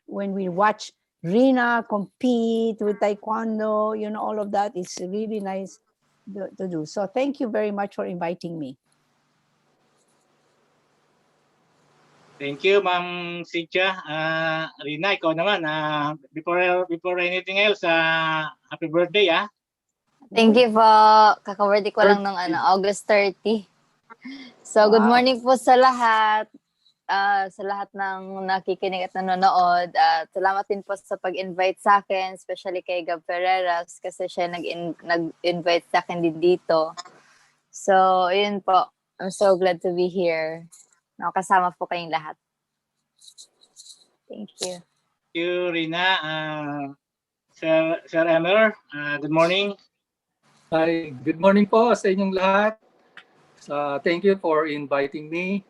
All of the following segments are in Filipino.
when we watch Rinna compete with taekwondo, you know, all of that is really nice to do. So thank you very much for inviting me. Thank you, Ma'am Cynthia. Rinna, ikaw naman. Before anything else, happy birthday, ah. Thank you po. Kaka-birthday ko lang nung August 30. So, good morning po sa lahat. Sa lahat ng nakikinig at nanonood. Salamat din po sa pag-invite sa akin, especially kay Gab Ferreras kasi siya nag-invite sa akin din dito. So, yun po. I'm so glad to be here. Nakasama po kayong lahat. Thank you. Thank you, Rinna. Sir Emer, good morning. Hi, good morning po sa inyong lahat. Thank you for inviting me.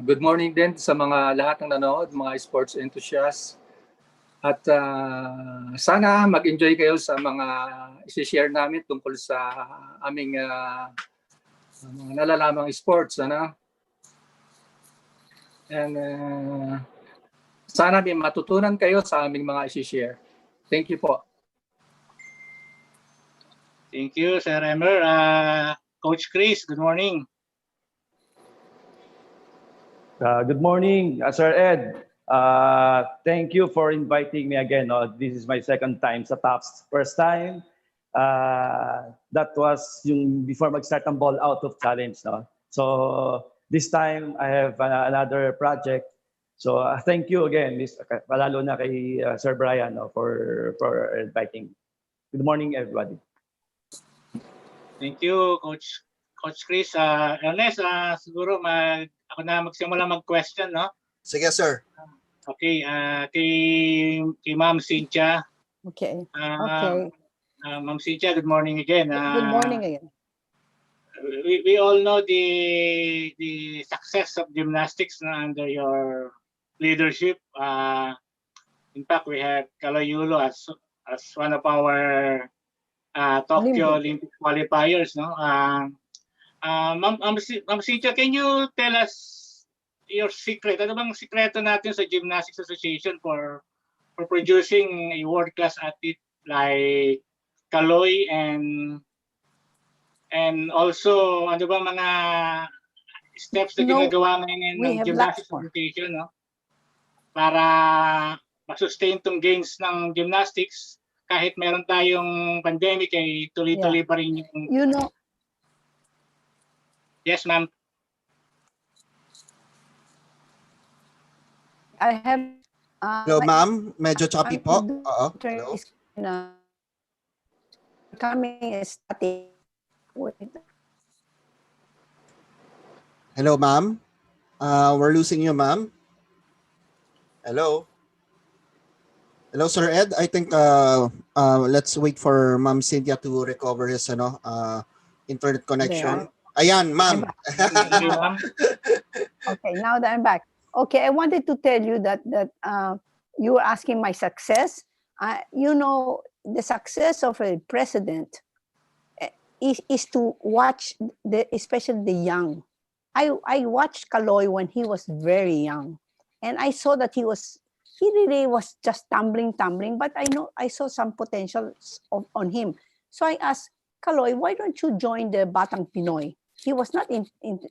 Good morning din sa mga lahat ng nanood, mga sports enthusiasts. At sana mag-enjoy kayo sa mga isi-share namin tungkol sa aming mga nalalamang sports. And sana may matutunan kayo sa aming mga isi-share. Thank you po. Thank you, Sir Emer. Coach Chris, good morning. Good morning, Sir Ed. Thank you for inviting me again. This is my second time sa TOPS. First time, that was yung before mag-start ang Ballout of Challenge. No? So this time, I have another project. So thank you again, palalo na kay Sir Brian for inviting. Good morning, everybody. Thank you, Coach Chris. Ernest, siguro ako na magsimula mag-question, no? Sige, sir. Okay, kay Ma'am Cynthia. Okay. Ma'am Cynthia, good morning again. Good morning again. We all know the success of gymnastics under your leadership. In fact, we have Kalayulo as one of our Tokyo Olympic qualifiers, no? Ma'am Cynthia, can you tell us your secret? Ano bang sikreto natin sa Gymnastics Association for producing a world-class athlete like Kaloy, and also ano ba mga steps na ginagawa ngayon ng Gymnastics Association, no? Para ma-sustain tong gains ng gymnastics kahit meron tayong pandemic ay tuloy-tuloy pa rin yung... You know... Yes, ma'am. I have... Hello, ma'am. Medyo choppy po. Oo. Hello. Coming is static. Hello, ma'am. We're losing you, ma'am. Hello. Hello, Sir Ed. I think let's wait for Ma'am Cynthia to recover his internet connection. Ayan, ma'am. Okay, now that I'm back. Okay, I wanted to tell you that you were asking my success. You know, the success of a president is to watch especially the young. I watched Kaloy when he was very young, and I saw that he really was just tumbling, but I saw some potential on him. So I asked Kaloy, why don't you join the Batang Pinoy? He was not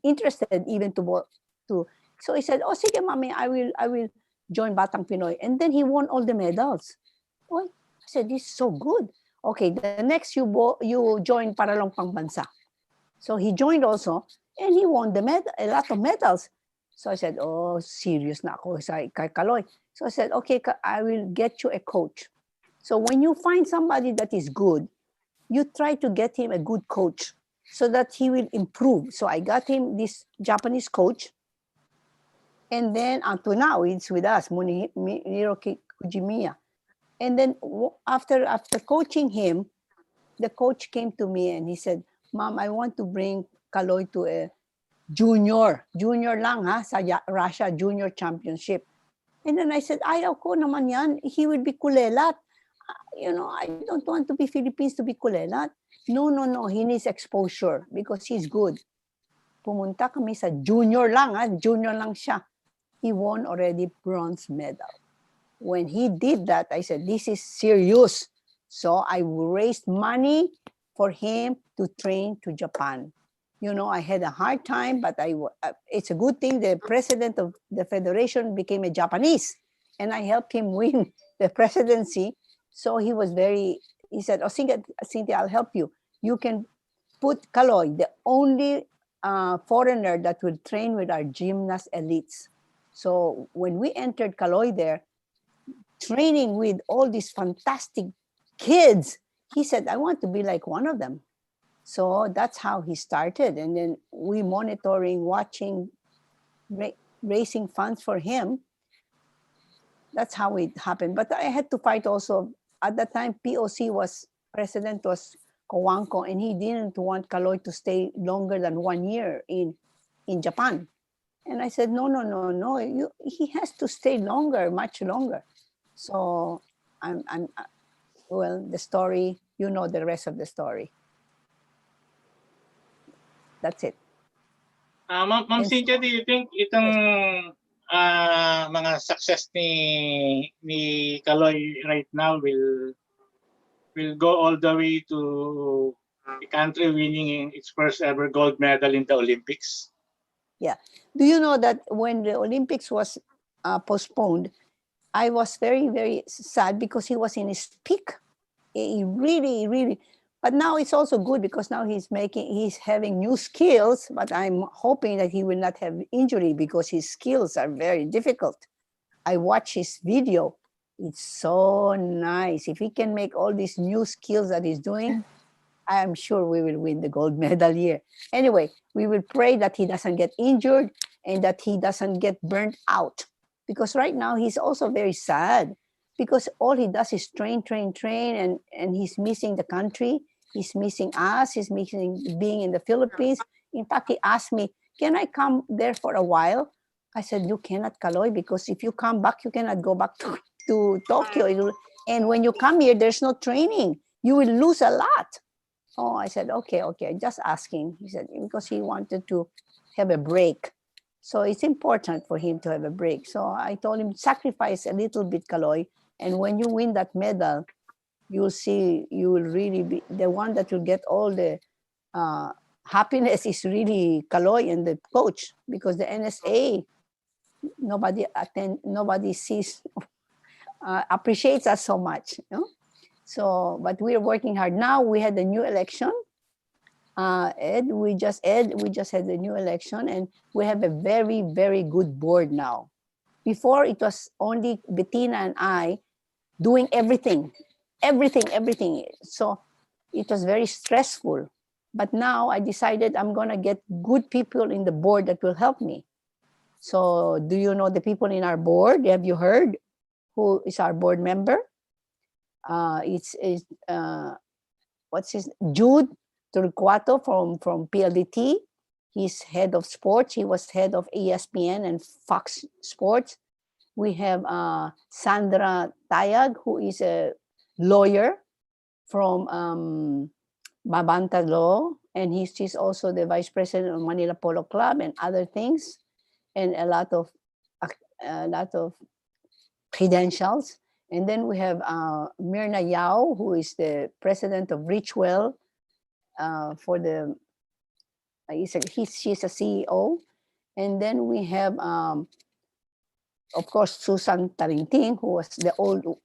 interested even to. So he said, "Oh, sige, mami, I will join Batang Pinoy." And then he won all the medals. Well, I said, "This is so good." Okay, the next you join para lang pangbansa. So he joined also, and he won a lot of medals. So I said, "Oh, serious na ako kay Kaloy." So I said, "Okay, I will get you a coach." So when you find somebody that is good, you try to get him a good coach so that he will improve. So I got him this Japanese coach. And then until now, it's with us, Muniro Kujimiya. And then after coaching him, the coach came to me and he said, "Ma'am, I want to bring Kaloy to a junior lang sa Russia Junior Championship." And then I said, "Ayaw ko naman yan. He will be kulelat. I don't want to be Philippines to be kulelat. No. He needs exposure because he's good." Pumunta kami sa junior lang siya. he won already bronze medal. When he did that, I said, this is serious. So I raised money for him to train to Japan. You know, I had a hard time, but it's a good thing the president of the federation became a Japanese, and I helped him win the presidency. So he said, oh, Cynthia, I'll help you. You can put Kaloy, the only foreigner that will train with our gymnast elites. So when we entered Kaloy there, training with all these fantastic kids, he said, I want to be like one of them. So that's how he started. And then we monitoring, watching, raising funds for him. That's how it happened. But I had to fight also. At that time, president was Kawanko, and he didn't want Kaloy to stay longer than 1 year in Japan. And I said, no, he has to stay longer, much longer. So well, the story, you know the rest of the story. That's it. Ma'am Cynthia, do you think itong mga success ni Kaloy right now will go all the way to the country winning its first ever gold medal in the Olympics? Yeah. Do you know that when the Olympics was postponed, I was very, very sad because he was in his peak. He really, really. But now it's also good because now he's having new skills. But I'm hoping that he will not have injury because his skills are very difficult. I watch his video. It's so nice. If he can make all these new skills that he's doing, I'm sure we will win the gold medal here. Anyway, we will pray that he doesn't get injured and that he doesn't get burnt out. Because right now he's also very sad because all he does is train, and he's missing the country. He's missing us. He's missing being in the Philippines. In fact, he asked me, can I come there for a while? I said, you cannot, Kaloy, because if you come back, you cannot go back to Tokyo. And when you come here, there's no training. You will lose a lot. Oh, I said, okay, just asking. He said, because he wanted to have a break. So it's important for him to have a break. So I told him, sacrifice a little bit, Kaloy. And when you win that medal, you'll see, you will really be the one that will get all the happiness is really Kaloy and the coach, because the NSA, nobody sees, appreciates us so much. You know? So, but we're working hard. Now we had a new election. We just had the new election, and we have a very, very good board now. Before it was only Bettina and I doing everything. So it was very stressful. But now I decided I'm gonna get good people in the board that will help me. So do you know the people in our board? Have you heard who is our board member? What's his Jude Turquato from PLDT. He's head of sports. He was head of ESPN and Fox Sports. We have Sandra Tayag, who is a lawyer from Babanto Law, and she's also the vice president of Manila Polo Club and other things, and a lot of credentials. And then we have Myrna Yao, who is the president of Richwell for the, she's a CEO. And then we have, of course, Susan Tarinting, who was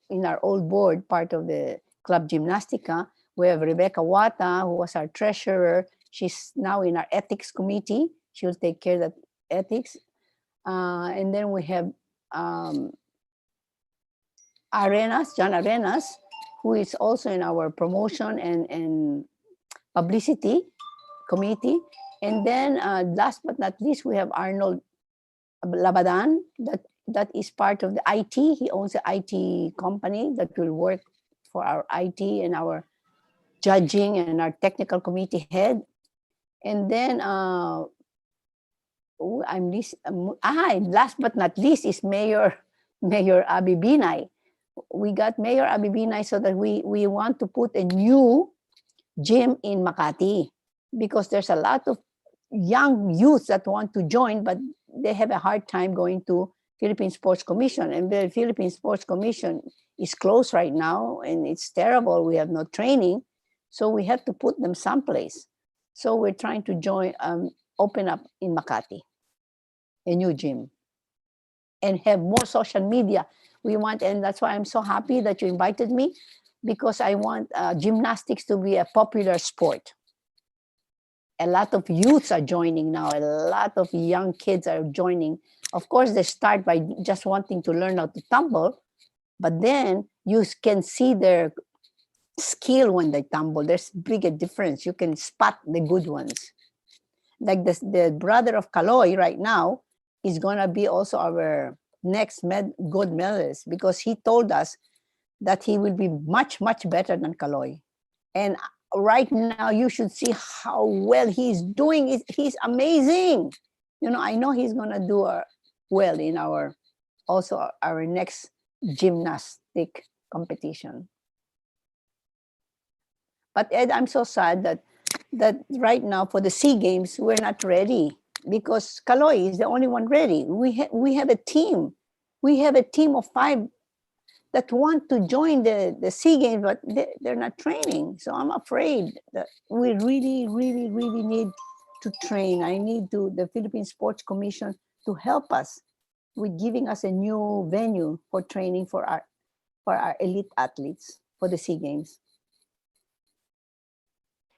in our old board, part of the Club Gymnastica. We have Rebecca Wata, who was our treasurer. She's now in our ethics committee. She'll take care of that ethics. And then we have John Arenas, who is also in our promotion and publicity committee. And then last but not least, we have Arnold Labadan, that is part of the IT. He owns the IT company that will work for our IT and our judging and our technical committee head. And then last but not least is Mayor Abi Binay. We got Mayor Abi Binay so that we want to put a new gym in Makati, because there's a lot of young youth that want to join, but they have a hard time going to Philippine Sports Commission, and the Philippine Sports Commission is closed right now, and it's terrible. We have no training, so we have to put them someplace. So we're trying to open up in Makati, a new gym, and have more social media. We want, and that's why I'm so happy that you invited me, because I want gymnastics to be a popular sport. A lot of youths are joining now. A lot of young kids are joining. Of course, they start by just wanting to learn how to tumble, but then you can see their skill when they tumble. There's bigger difference. You can spot the good ones. Like the brother of Kaloy right now is gonna be also our next gold medalist, because he told us that he will be much, much better than Kaloy. And right now, you should see how well he's doing. He's amazing. I know he's gonna do well in our next gymnastic competition. But Ed, I'm so sad that right now for the SEA Games we're not ready, because Kaloy is the only one ready. We have a team. We have a team of 5 that want to join the SEA Games, but they're not training. So I'm afraid that we really, really, really need to train. I need the Philippine Sports Commission to help us with giving us a new venue for training for our elite athletes for the SEA Games.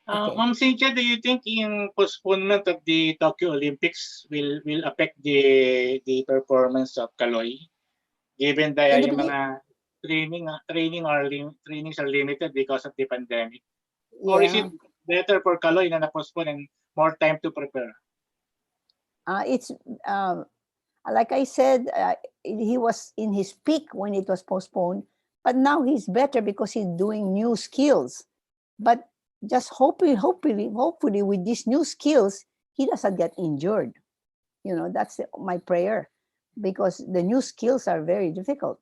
Okay. Ma'am Cynthia, do you think yung postponement of the Tokyo Olympics will affect the performance of Kaloy, given that yung mga trainings are limited because of the pandemic? Yeah. Or is it better for Kaloy na na-postpone and more time to prepare? It's like I said, he was in his peak when it was postponed, but now he's better because he's doing new skills. But just hopefully with these new skills, he doesn't get injured. That's my prayer, because the new skills are very difficult.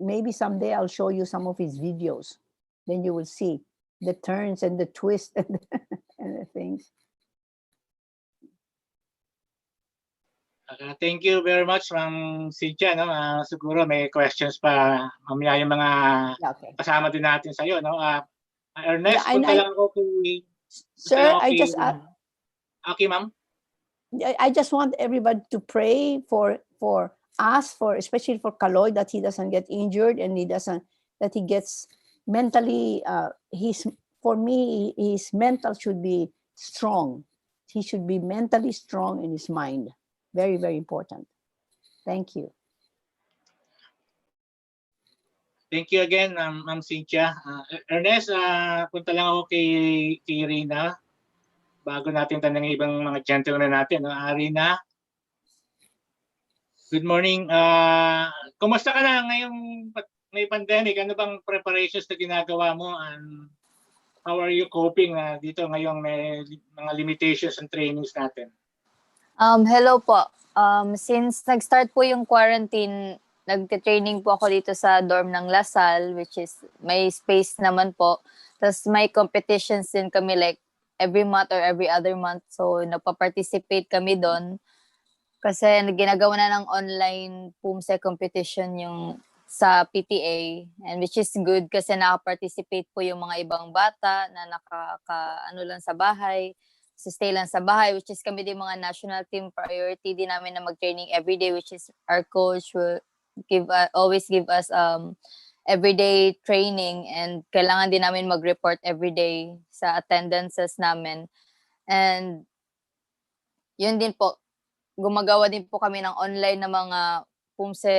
Maybe someday I'll show you some of his videos. Then you will see the turns and the twists and the things. Thank you very much, Ma'am Cynthia. Siguro may questions pa mamaya yung mga kasama din natin sa iyo. Ernest, punta lang ako kay... Sir, Okay, ma'am. I just want everybody to pray for us, especially for Kaloy, that he doesn't get injured and that he gets mentally, for me, his mental should be strong. He should be mentally strong in his mind. Very, very important. Thank you. Thank you again, Ma'am Cynthia. Ernest, punta lang ako kay Rinna bago natin tanong ibang mga gentlemen natin. Rinna, good morning. Kumusta ka na ngayong may pandemic? Ano bang preparations na ginagawa mo, and how are you coping dito ngayong may mga limitations and trainings natin? Hello po. Since nag-start po yung quarantine, nagte-training po ako dito sa dorm ng Lasal, which is may space naman po. Tapos may competitions din kami like every month or every other month. So nagpa-participate kami doon. Kasi ginagawa na ng online PUMSE competition yung sa PTA, and which is good kasi naka-participate po yung mga ibang bata na lang sa bahay, stay lang sa bahay, which is kami din mga national team priority din namin na mag-training everyday, which is our coach will always give us everyday training, and kailangan din namin mag-report everyday sa attendances namin. And yun din po, gumagawa din po kami ng online na mga PUMSE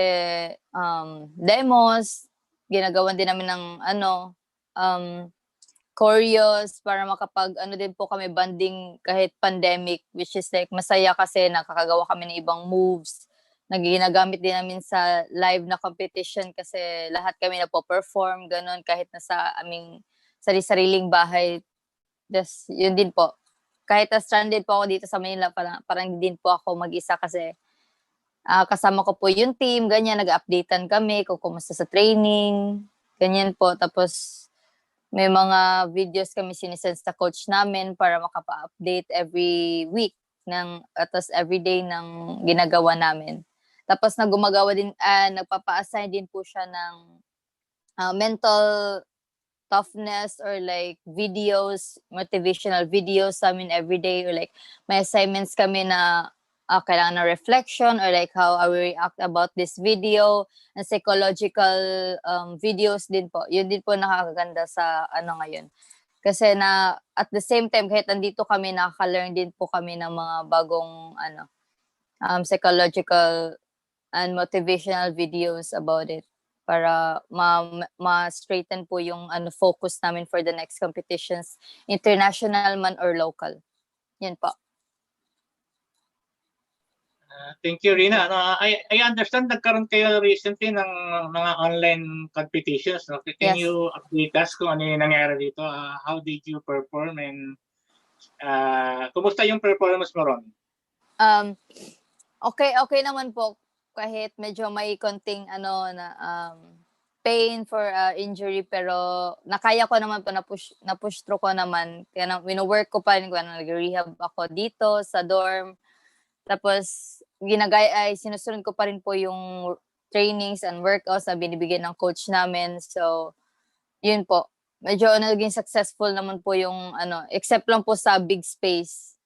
demos, ginagawa din namin ng choreos para din po kami banding kahit pandemic, which is like masaya kasi nakakagawa kami ng ibang moves na ginagamit din namin sa live na competition kasi lahat kami nagpo-perform ganun kahit nasa aming sariling bahay. Yun din po. Kahit stranded po ako dito sa Manila, parang din po ako mag-isa kasi kasama ko po yung team, ganyan, nag-updatean kami kung kumusta sa training, ganyan po. Tapos may mga videos kami sinisend sa coach namin para makapa-update every week tapos everyday ng ginagawa namin. Tapos nagpapa-assign din po siya ng mental toughness or like videos, motivational videos sa amin everyday, or like may assignments kami na kailangan na reflection or like how I will react about this video, and psychological videos din po. Yun din po nakakaganda sa ngayon. Kasi na at the same time, kahit nandito kami, nakaka-learn din po kami ng mga bagong psychological and motivational videos about it para ma-straighten po yung focus namin for the next competitions, international man or local. Yan po. Thank you, Rinna. I understand nagkaroon kayo recently ng mga online competitions. No? Can Yes. you update us kung ano yung nangyari dito? How did you perform, and kumusta yung performance mo ron? Okay naman po, kahit medyo may konting pain for injury, pero nakaya ko naman po, na-push through ko naman. Kaya wino-work ko pa rin, nag-rehab ako dito sa dorm. Tapos sinusunod ko pa rin po yung trainings and workouts na binibigyan ng coach namin. So, yun po. Medyo naging successful naman po yung except lang po sa big space.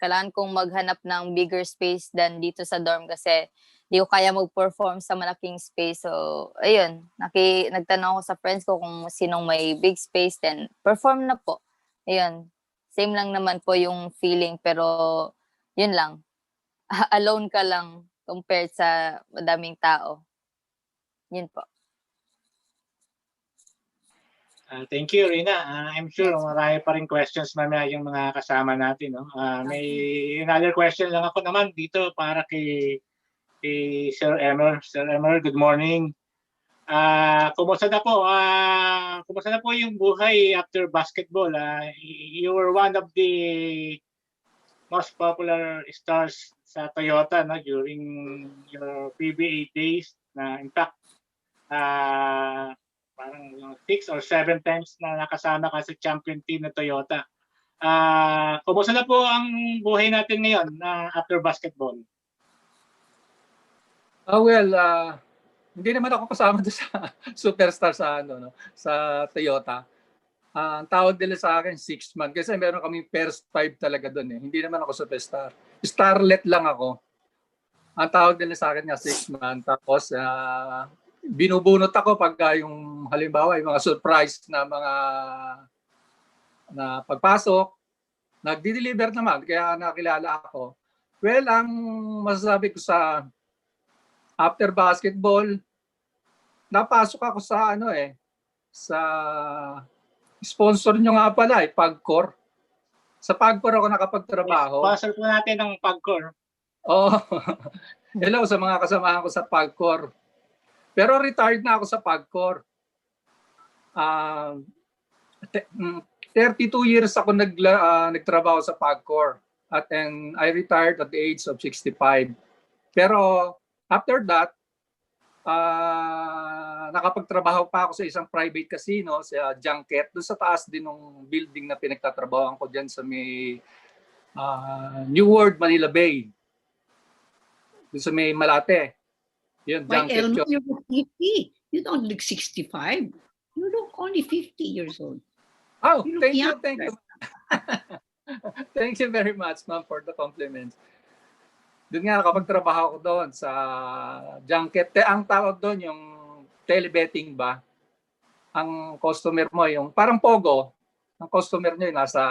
Kailangan kong maghanap ng bigger space than dito sa dorm kasi di ko kaya mag-perform sa malaking space. So, ayun. Nagtanong ako sa friends ko kung sinong may big space, then perform na po. Ayun. Same lang naman po yung feeling, pero yun lang. Alone ka lang compared sa madaming tao. Yun po. Thank you, Rinna. I'm sure Yes. marami pa rin questions mamaya yung mga kasama natin. No? May another question lang ako naman dito para kay Sir Emer. Sir Emer, good morning. Kumusta na po? Kumusta na po yung buhay after basketball? You were one of the most popular stars sa Toyota, no, during your PBA days. In fact, parang 6 or 7 times na nakasama ka sa champion team ng Toyota. Kumusta na po ang buhay natin ngayon after basketball? Hindi naman ako kasama doon sa superstar sa sa Toyota. Ang tawag nila sa akin 6 man kasi meron kaming first 5 talaga doon eh. Hindi naman ako superstar. Starlet lang ako. Ang tawag nila sa akin nga 6 man. Tapos binubunot ako pagka yung halimbawa yung mga surprise na mga pagpasok, nagdi-deliver naman kaya nakilala ako. Well, ang masasabi ko sa after basketball, napasok ako sa sa sponsor nyo nga pala Pagcor. Sa Pagcor ako nakapagtrabaho. Sponsor po natin ng Pagcor. Oh. Hello sa mga kasamahan ko sa Pagcor. Pero retired na ako sa Pagcor. 32 years ako nagtrabaho sa Pagcor. And I retired at the age of 65. Pero after that, nakapagtrabaho pa ako sa isang private casino sa Junket. Doon sa taas din ng building na pinagtatrabahoan ko dyan sa may New World, Manila Bay. Doon sa may Malate. Yun, Why, Junket. Elmo, you look 50. You don't look 65. You look only 50 years old. Oh, You look thank you. younger. Thank you. Thank you very much, ma'am, for the compliments. Doon nga, nakapagtrabaho ko doon sa Junket. Ang tawag doon, yung telebetting ba? Ang customer mo, yung parang Pogo, ang customer nyo yung nasa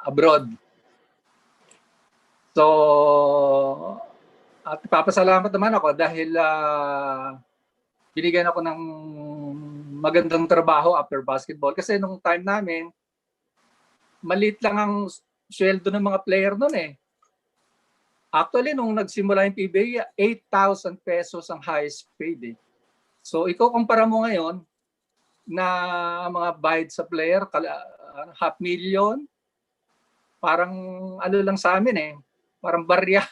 abroad. So, at papasalamat naman ako dahil binigyan ako ng magandang trabaho after basketball. Kasi nung time namin, maliit lang ang sweldo ng mga player noon eh. Actually, nung nagsimula yung PBA, 8,000 pesos ang highest paid eh. So, ikaw kumpara mo ngayon na mga bayad sa player, 500,000, parang ano lang sa amin eh, parang barya.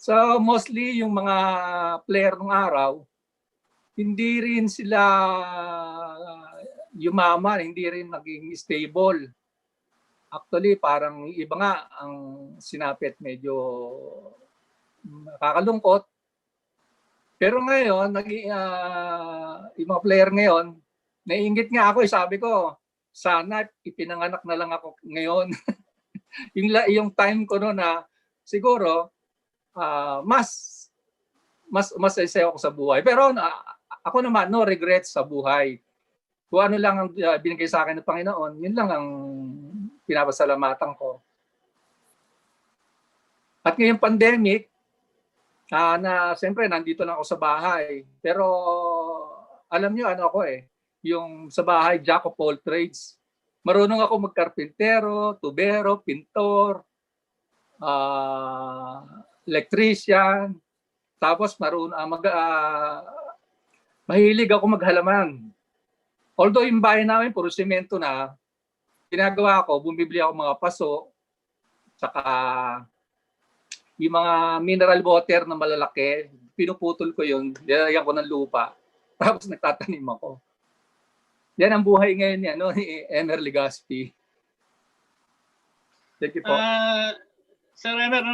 So, mostly yung mga player ng araw, hindi rin sila yumaman, hindi rin naging stable. Actually, parang iba nga ang sinapit, medyo nakakalungkot. Pero ngayon, yung mga player ngayon, naiinggit nga ako, sabi ko, sana ipinanganak na lang ako ngayon. yung time ko noon na siguro mas sayo ako sa buhay. Pero ako naman, no regrets sa buhay. Kung ano lang ang binigay sa akin ng Panginoon, yun lang ang pinapasalamatan ko. At ngayong pandemic, na siyempre nandito lang ako sa bahay. Pero alam niyo ano ako yung sa bahay, jack of all trades. Marunong ako magkarpintero, tubero, pintor, electrician. Tapos mahilig ako maghalaman. Although yung bahay namin puro semento na, ginagawa ko, bumibili ako mga paso, saka yung mga mineral water na malalaki, pinuputol ko yun, nilagyan ko ng lupa, tapos nagtatanim ako. Yan ang buhay ngayon ni Emer Legaspi. Thank you po. Sir Emer,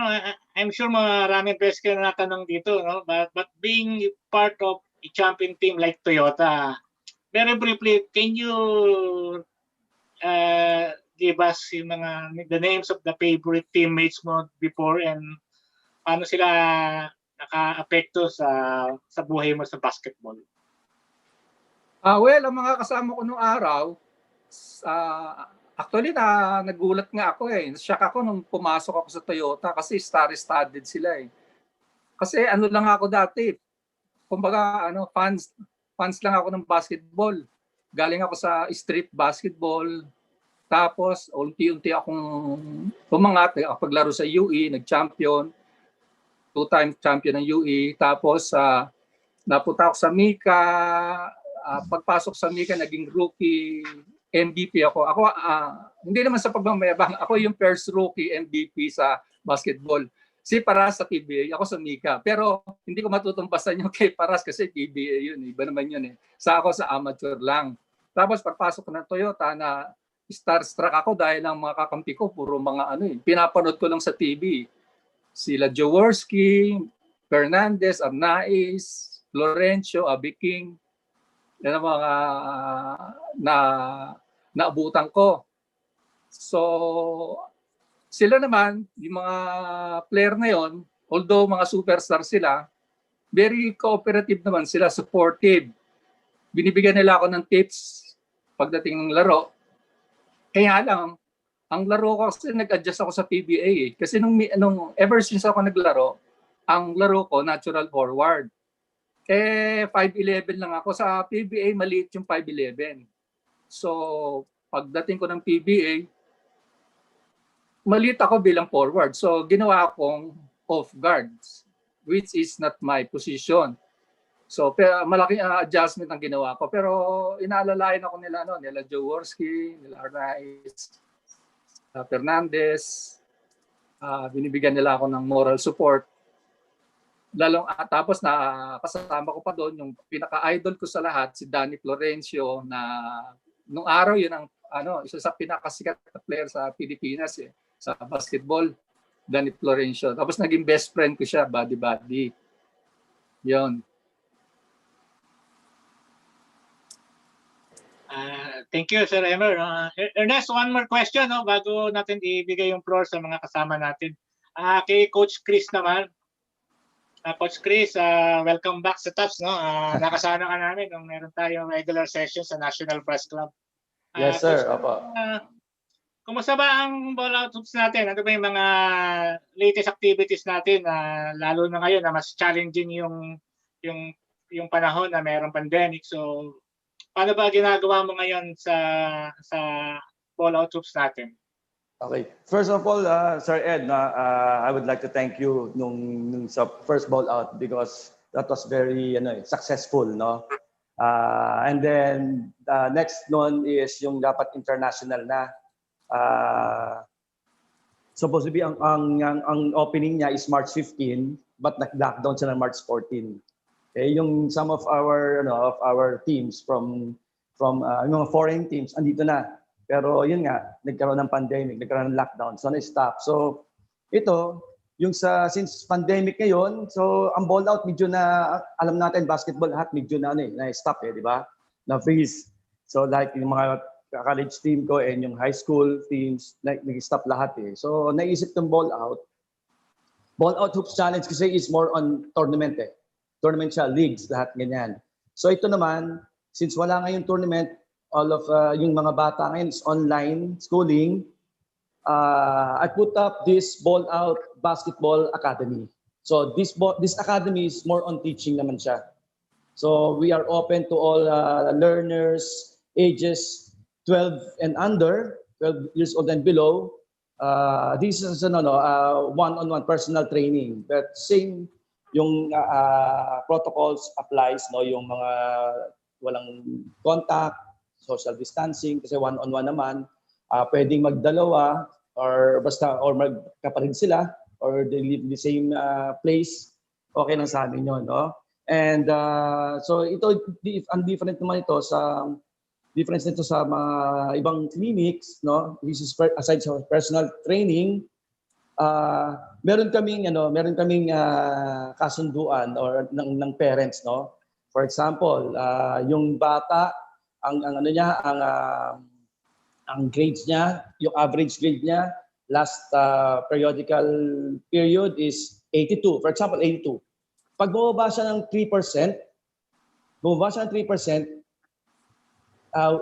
I'm sure maraming beses kayo natanong dito, no? But being part of a champion team like Toyota, very briefly, can you give us the names of the favorite teammates mo before and paano sila naka-apekto sa buhay mo sa basketball? Well, ang mga kasama ko nung araw, actually nagulat nga ako Shock ako nung pumasok ako sa Toyota kasi star-studded sila Kasi ano lang ako dati, kumbaga fans lang ako ng basketball. Galing ako sa street basketball. Tapos unti-unti akong umangat, paglaro sa UE, nag-champion. 2-time champion ng UE. Tapos napunta ako sa Mika. Pagpasok sa Mika, naging rookie MVP ako. Hindi naman sa pagmamayabang, ako yung first rookie MVP sa basketball. Si Paras sa PBA, ako sa Mika. Pero hindi ko matutumpasan yung kay Paras kasi PBA yun. Iba naman yun ako sa amateur lang. Tapos pagpasok ko ng Toyota na starstruck ako dahil ang mga kakampi ko, puro mga pinapanood ko lang sa TV. Sila Jaworski, Fernandez, Arnaiz, Florencio, Abiking. Yan ang mga naabutan ko. So, sila naman, yung mga player na yon, although mga superstar sila, very cooperative naman sila, supportive. Binibigyan nila ako ng tips pagdating ng laro. Kaya lang, ang laro ko kasi nag-adjust ako sa PBA Kasi nung ever since ako naglaro, ang laro ko natural forward. 5'11" lang ako. Sa PBA, maliit yung 5'11". So, pagdating ko ng PBA, maliit ako bilang forward. So, ginawa akong off guards, which is not my position. So, malaking adjustment ang ginawa ko. Pero inaalalayan ako nila Jaworski, nila Arnaiz, Fernandez. Binibigyan nila ako ng moral support. Tapos kasama ko pa doon yung pinaka-idol ko sa lahat, si Danny Florencio, na nung araw yun ang isa sa pinakasikat na player sa Pilipinas sa basketball, Danny Florencio. Tapos naging best friend ko siya, buddy. Yun. Thank you, Sir Emer. Ernest, one more question bago natin ibigay yung floor sa mga kasama natin. Kay Coach Chris naman. Coach Chris, welcome back sa TAPS. Nakasana ka namin nung meron tayong regular session sa National Press Club. Yes, sir. Opo. Kumusta ba ang Ballout hoops natin? Ano ba yung mga latest activities natin? Lalo na ngayon na mas challenging yung panahon na mayroong pandemic. So, paano ba ginagawa mo ngayon sa Ballout hoops natin? Okay. First of all, Sir Ed, I would like to thank you nung sa first Ballout because that was very successful, no? And then next one is yung dapat international na. Supposed to be ang opening niya is March 15, but nag-lockdown siya ng March 14. Okay, yung some of our teams from mga foreign teams andito na. Pero yun nga, nagkaroon ng pandemic, nagkaroon ng lockdown, so na-stop. So ito, since pandemic ngayon, so ang ball out medyo na, alam natin basketball lahat medyo na na-stop di ba? Na freeze. So like yung mga college team ko and yung high school teams, like nag-stop lahat So naisip ng ball out. Ball out hoops challenge kasi is more on tournament Tournament siya, leagues, lahat ganyan. So ito naman, since wala ngayong tournament, all of yung mga bata ngayon is online schooling, I put up this Ball Out Basketball Academy. So this academy is more on teaching naman siya. So we are open to all learners ages 12 and under, 12 years old and below. This is one-on-one personal training. But same yung protocols applies, yung mga walang contact, social distancing, kasi one-on-one naman. Pwedeng magdalawa or magkaparid sila or they live in the same place, okay lang sa amin yun. And so ito, ang difference nito sa mga ibang clinics, this is aside sa personal training, meron kaming kasunduan or ng parents, For example, yung bata, ang grades niya, yung average grade niya, last periodical period is 82. For example, 82. Pag bumaba siya ng 3%,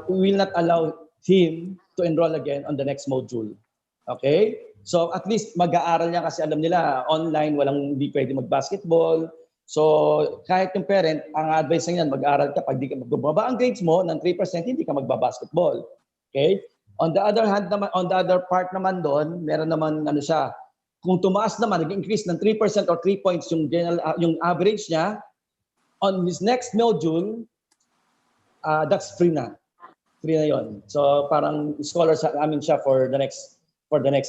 we will not allow him to enroll again on the next module. Okay? So at least mag-aaral niya kasi alam nila online, hindi pwede mag-basketball. So kahit yung parent, ang advice niyan, mag-aaral ka. Pag di ka magbaba ang grades mo ng 3%, hindi ka magba-basketball. Okay? On the other hand naman, on the other part naman doon, meron naman siya. Kung tumaas naman, nag-increase ng 3% or 3 points yung average niya, on his next module, that's free na. Free na yon. So parang scholar sa amin siya for the next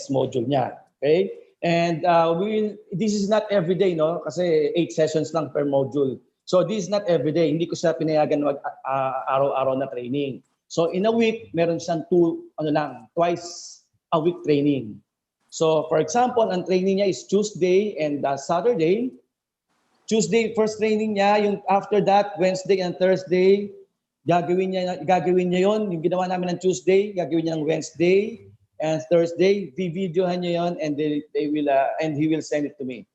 module niya. Okay? And this is not every day, kasi 8 sessions lang per module. So this is not every day. Hindi ko siya pinayagan araw-araw na training. So in a week, meron siyang twice a week training. So for example, ang training niya is Tuesday and Saturday. Tuesday, first training niya. Yung after that, Wednesday and Thursday, gagawin niya yon. Yung ginawa namin ng Tuesday, gagawin niya ng Wednesday and Thursday. Videohan niya yon and they will and he will send it to me.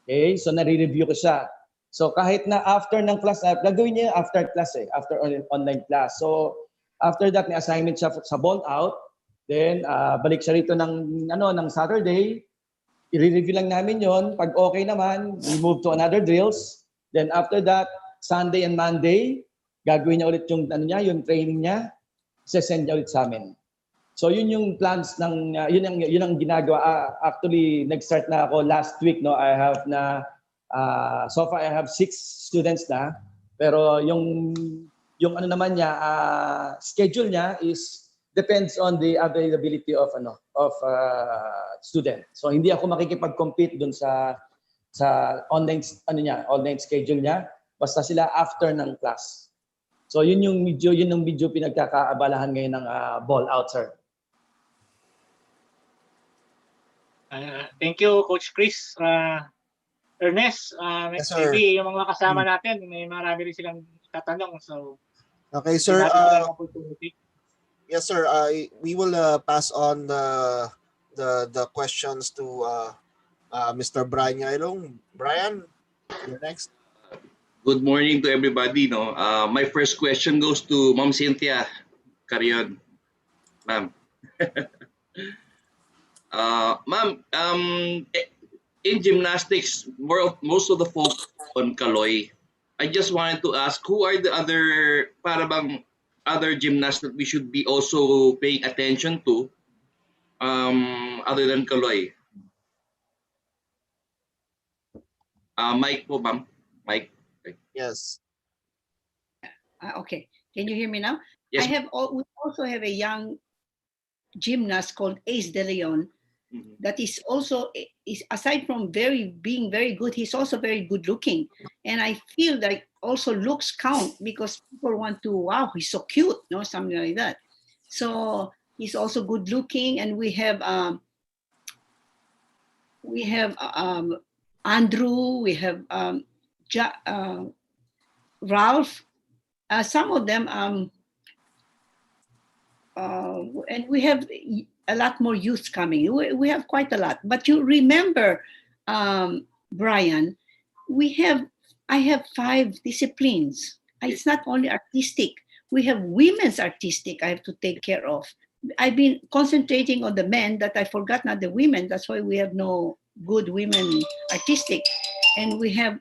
Okay? So nare-review ko siya. So kahit na after ng class, gagawin niya after class after online class. So after that, may assignment siya sa ball out. Then, balik siya rito ng Saturday. I-review lang namin yon. Pag okay naman, we move to another drills. Then after that, Sunday and Monday, gagawin niya ulit yung training niya. Sesend niya ulit sa amin. So yun yung plans yun ang ginagawa. Actually, nag-start na ako last week. I have so far I have 6 students na. Pero yung naman niya, schedule niya is depends on the availability of student. So hindi ako makikipag-compete dun sa online online schedule niya, basta sila after ng class. So yun yung medyo pinagkakaabalahan ngayon ng ball out, sir. Thank you, Coach Chris. Ernest, Yes, sir. maybe yung mga kasama natin, may marami rin silang tatanong. So Okay, sir. opportunity. Yes, sir. We will pass on the questions to Mr. Brian Yailong. Brian, you're next. Good morning to everybody. My first question goes to Ma'am Cynthia Carion. Ma'am. Ma'am, in gymnastics, most of the folk on Kaloy. I just wanted to ask, who are the other gymnasts that we should be also paying attention to, other than Kaloy? Mike po, ma'am. Mike. Yes. Okay. Can you hear me now? Yes. We also have a young gymnast called Ace De Leon. Mhm. That is also, aside from being very good, he's also very good looking. And I feel like also looks count because people want to, wow, he's so cute, something like that. So he's also good looking. And we have we have Andrew, we have Ralph. Some of them, and we have a lot more youth coming. We have quite a lot. But you remember, Brian, I have 5 disciplines. It's not only artistic. We have women's artistic I have to take care of. I've been concentrating on the men that I forgot not the women. That's why we have no good women artistic. And we have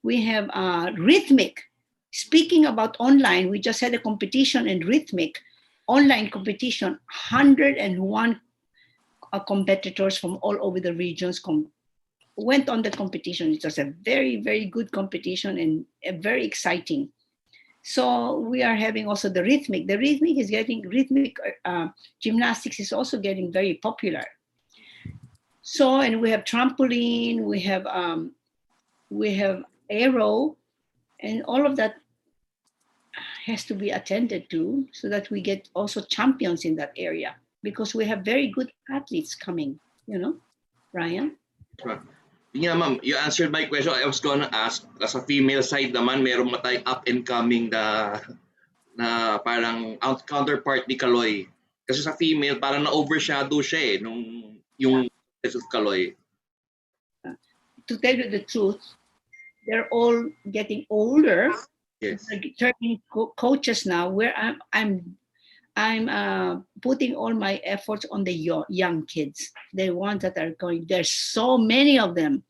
rhythmic. Speaking about online, we just had a competition in rhythmic, online competition, 101 competitors from all over the regions went on the competition. It was a very, very good competition and very exciting. So we are having also the rhythmic. The rhythmic is getting gymnastics is also getting very popular. So, and we have trampoline, we have aero, and all of that has to be attended to so that we get also champions in that area, because we have very good athletes coming, Ryan. Yeah, ma'am, you answered my question. I was gonna ask, as a female side naman, meron mo tayong up and coming na parang counterpart ni Kaloy. Kasi sa female, parang na-overshadow siya yung of Kaloy. To tell you the truth, they're all getting older. Yes. They're turning coaches now, where I'm putting all my efforts on the young kids, the ones that are going. There's so many of them.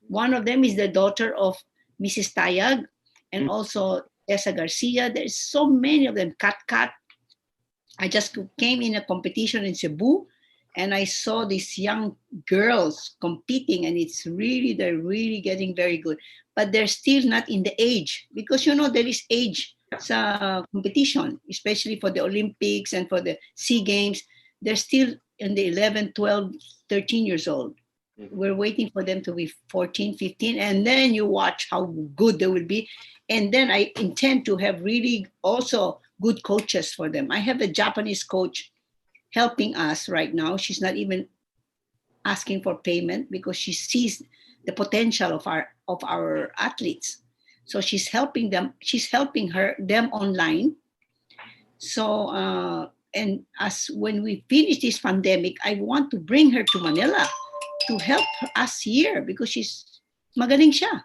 One of them is the daughter of Mrs. Tayag, and also Esa Garcia. There's so many of them. Kat. I just came in a competition in Cebu, and I saw these young girls competing, and they're really getting very good. But they're still not in the age, because there is age sa competition, especially for the Olympics and for the SEA Games. They're still in the 11, 12, 13 years old. We're waiting for them to be 14, 15, and then you watch how good they will be. And then I intend to have really also good coaches for them. I have a Japanese coach helping us right now. She's not even asking for payment because she sees the potential of our athletes. So she's helping them. She's helping them online. So and as when we finish this pandemic, I want to bring her to Manila to help us here, because she's magaling siya,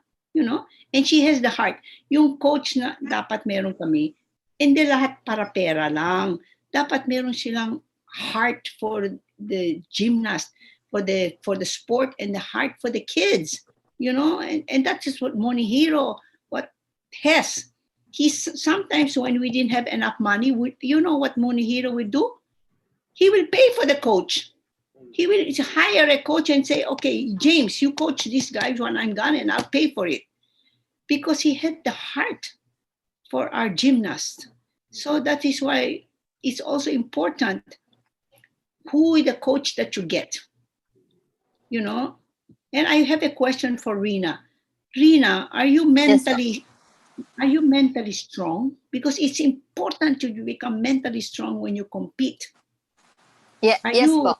and she has the heart. Yung coach na dapat meron kami, hindi lahat para pera lang. Dapat meron silang heart for the gymnast, for the sport, and the heart for the kids, and that's just what Monihiro has. Sometimes when we didn't have enough money, what Monihiro will do? He will pay for the coach. He will hire a coach and say, okay, James, you coach these guys when I'm gone, and I'll pay for it. Because he had the heart for our gymnasts. So that is why it's also important who is the coach that you get. And I have a question for Rinna. Rinna, are you mentally strong? Because it's important to become mentally strong when you compete. Yeah, yes po.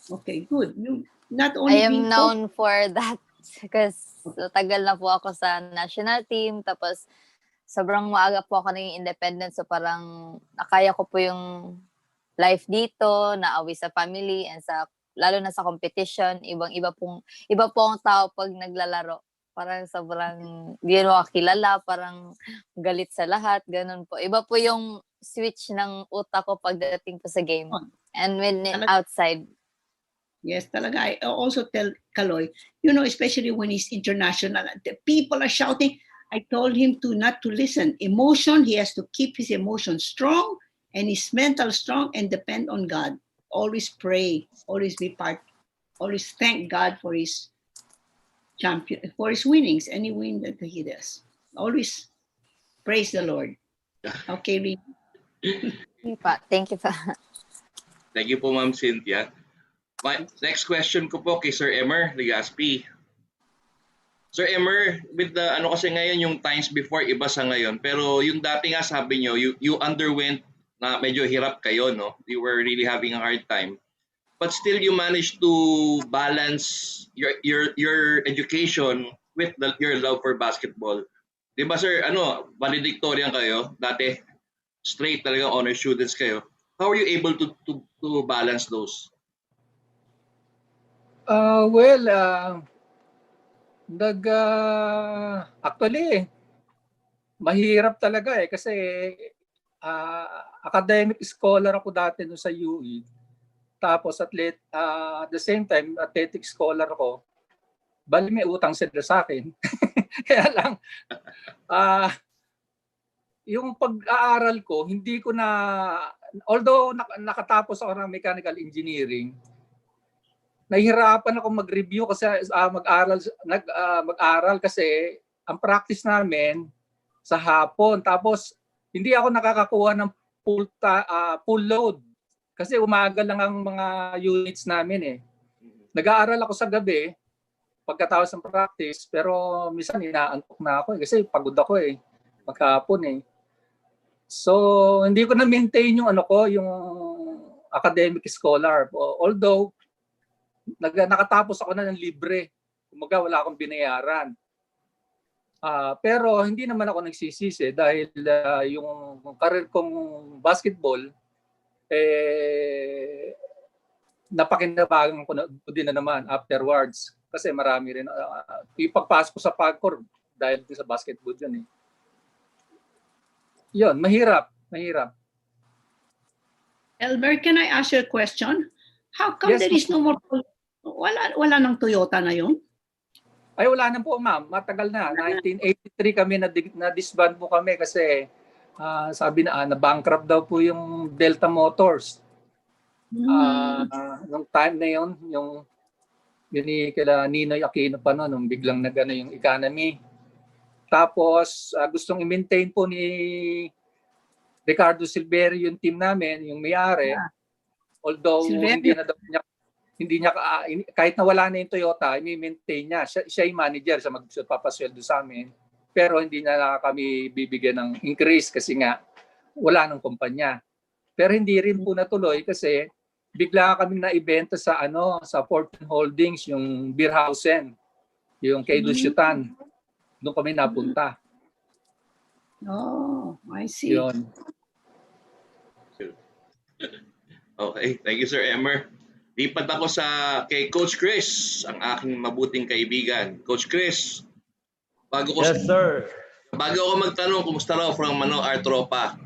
Okay, good. You not only I am known for that because tagal na po ako sa national team, tapos sobrang maaga po ako naging independent, so parang nakaya ko po yung life dito, naawi sa family, and lalo na sa competition, iba po ang tao pag naglalaro. Parang sobrang di mo kakilala, parang galit sa lahat, ganun po. Iba po yung switch ng utak ko pagdating po sa game. And when outside. Yes, talaga. I also tell Kaloy, especially when he's international, the people are shouting. I told him not to listen. Emotion, he has to keep his emotion strong and his mental strong and depend on God. Always pray, always always thank God for his champion, for his winnings, any win that he does. Always praise the Lord. Okay, Rin. Thank you pa. Thank you po, Ma'am Cynthia. My next question ko po kay Sir Emer Legaspi. Sir Emer, with the kasi ngayon yung times before iba sa ngayon, pero yung dati nga sabi nyo, you underwent na medyo hirap kayo, no? You were really having a hard time. but still you manage to balance your education with your love for basketball. Di ba sir, valedictorian kayo? Dati straight talaga honor students kayo. How are you able to balance those? Well, actually, mahirap talaga kasi academic scholar ako dati no sa UE. Tapos at the same time, athletic scholar ako. Bali may utang sila sa akin. Kaya lang, yung pag-aaral ko, hindi ko na, although nakatapos ako ng mechanical engineering, nahihirapan ako mag-review kasi mag-aral kasi ang practice namin sa hapon. Tapos hindi ako nakakakuha ng full load kasi umaga lang ang mga units namin Nag-aaral ako sa gabi pagkatapos ng practice pero minsan inaantok na ako kasi pagod ako maghapon So hindi ko na maintain yung yung academic scholar. Although nakatapos ako na ng libre. Kumaga wala akong binayaran. Pero hindi naman ako nagsisisi dahil yung career kong basketball napakinabangan ko din na naman afterwards kasi marami rin yung pagpasok ko sa parkour dahil sa basketball yun Yun, mahirap. Elmer, can I ask you a question? How come Yes, there is no more, wala ng Toyota na yun? Ay wala na po ma'am, matagal na. 1983 kami na-disband po kami kasi sabi na bankrupt daw po yung Delta Motors. Nung time na yun, yun ni kila Ninoy Aquino pa nung biglang nagano yung economy. Tapos gustong i-maintain po ni Ricardo Silverio yung team namin, yung may-ari. Although hindi niya kahit na wala na yung Toyota, i-maintain niya. Siya yung manager, siya magpapasweldo sa amin. Pero hindi na kami bibigyan ng increase kasi nga wala ng kumpanya. Pero hindi rin po natuloy kasi bigla kaming naibenta sa sa Fortune Holdings, yung Beerhausen, yung kay Luciutan. Doon kami napunta. Oh, I see. Yun. Okay, thank you Sir Emer. Lipat ako kay Coach Chris, ang aking mabuting kaibigan. Coach Chris, Yes, sir. Bago ako magtanong, kumusta raw from our tropa?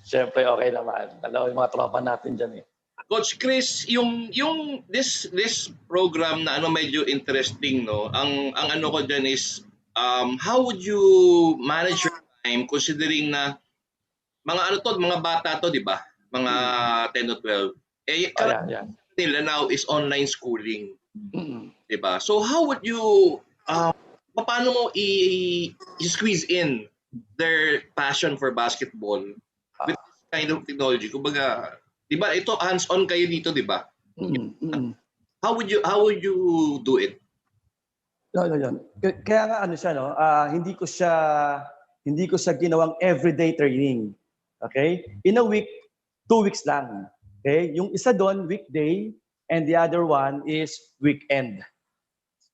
Siyempre, okay naman. Alam yung mga tropa natin dyan Coach Chris, yung this program na medyo interesting Ang ko diyan is how would you manage your time considering na mga bata to, di ba? Mga 10 to 12. Nila now is online schooling. Di ba? So how would you paano mo i-squeeze in their passion for basketball with this kind of technology? Kumbaga, di ba ito hands-on kayo dito, di ba? How would you do it? Yun. Kaya nga siya hindi ko siya ginawang everyday training. Okay? In a week, 2 weeks lang. Okay? Yung isa doon weekday and the other one is weekend.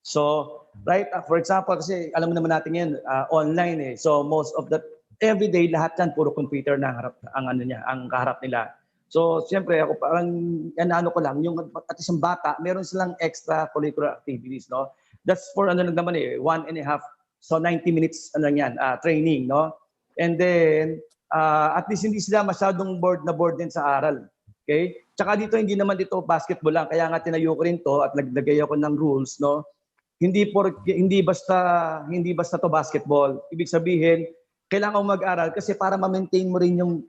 So, right, for example, kasi alam mo naman natin yan, online So, most of the everyday lahat yan puro computer na ang kaharap nila. So, siyempre ako parang ko lang yung at isang bata, meron silang extra curricular activities, That's for lang naman 1.5 so 90 minutes training, And then at least hindi sila masyadong bored din sa aral. Okay? Tsaka dito hindi naman dito basketball lang, kaya nga tinayo ko rin to at naglagay ako ng rules, Hindi basta to basketball. Ibig sabihin, kailangan mo mag-aral kasi para ma-maintain mo rin yung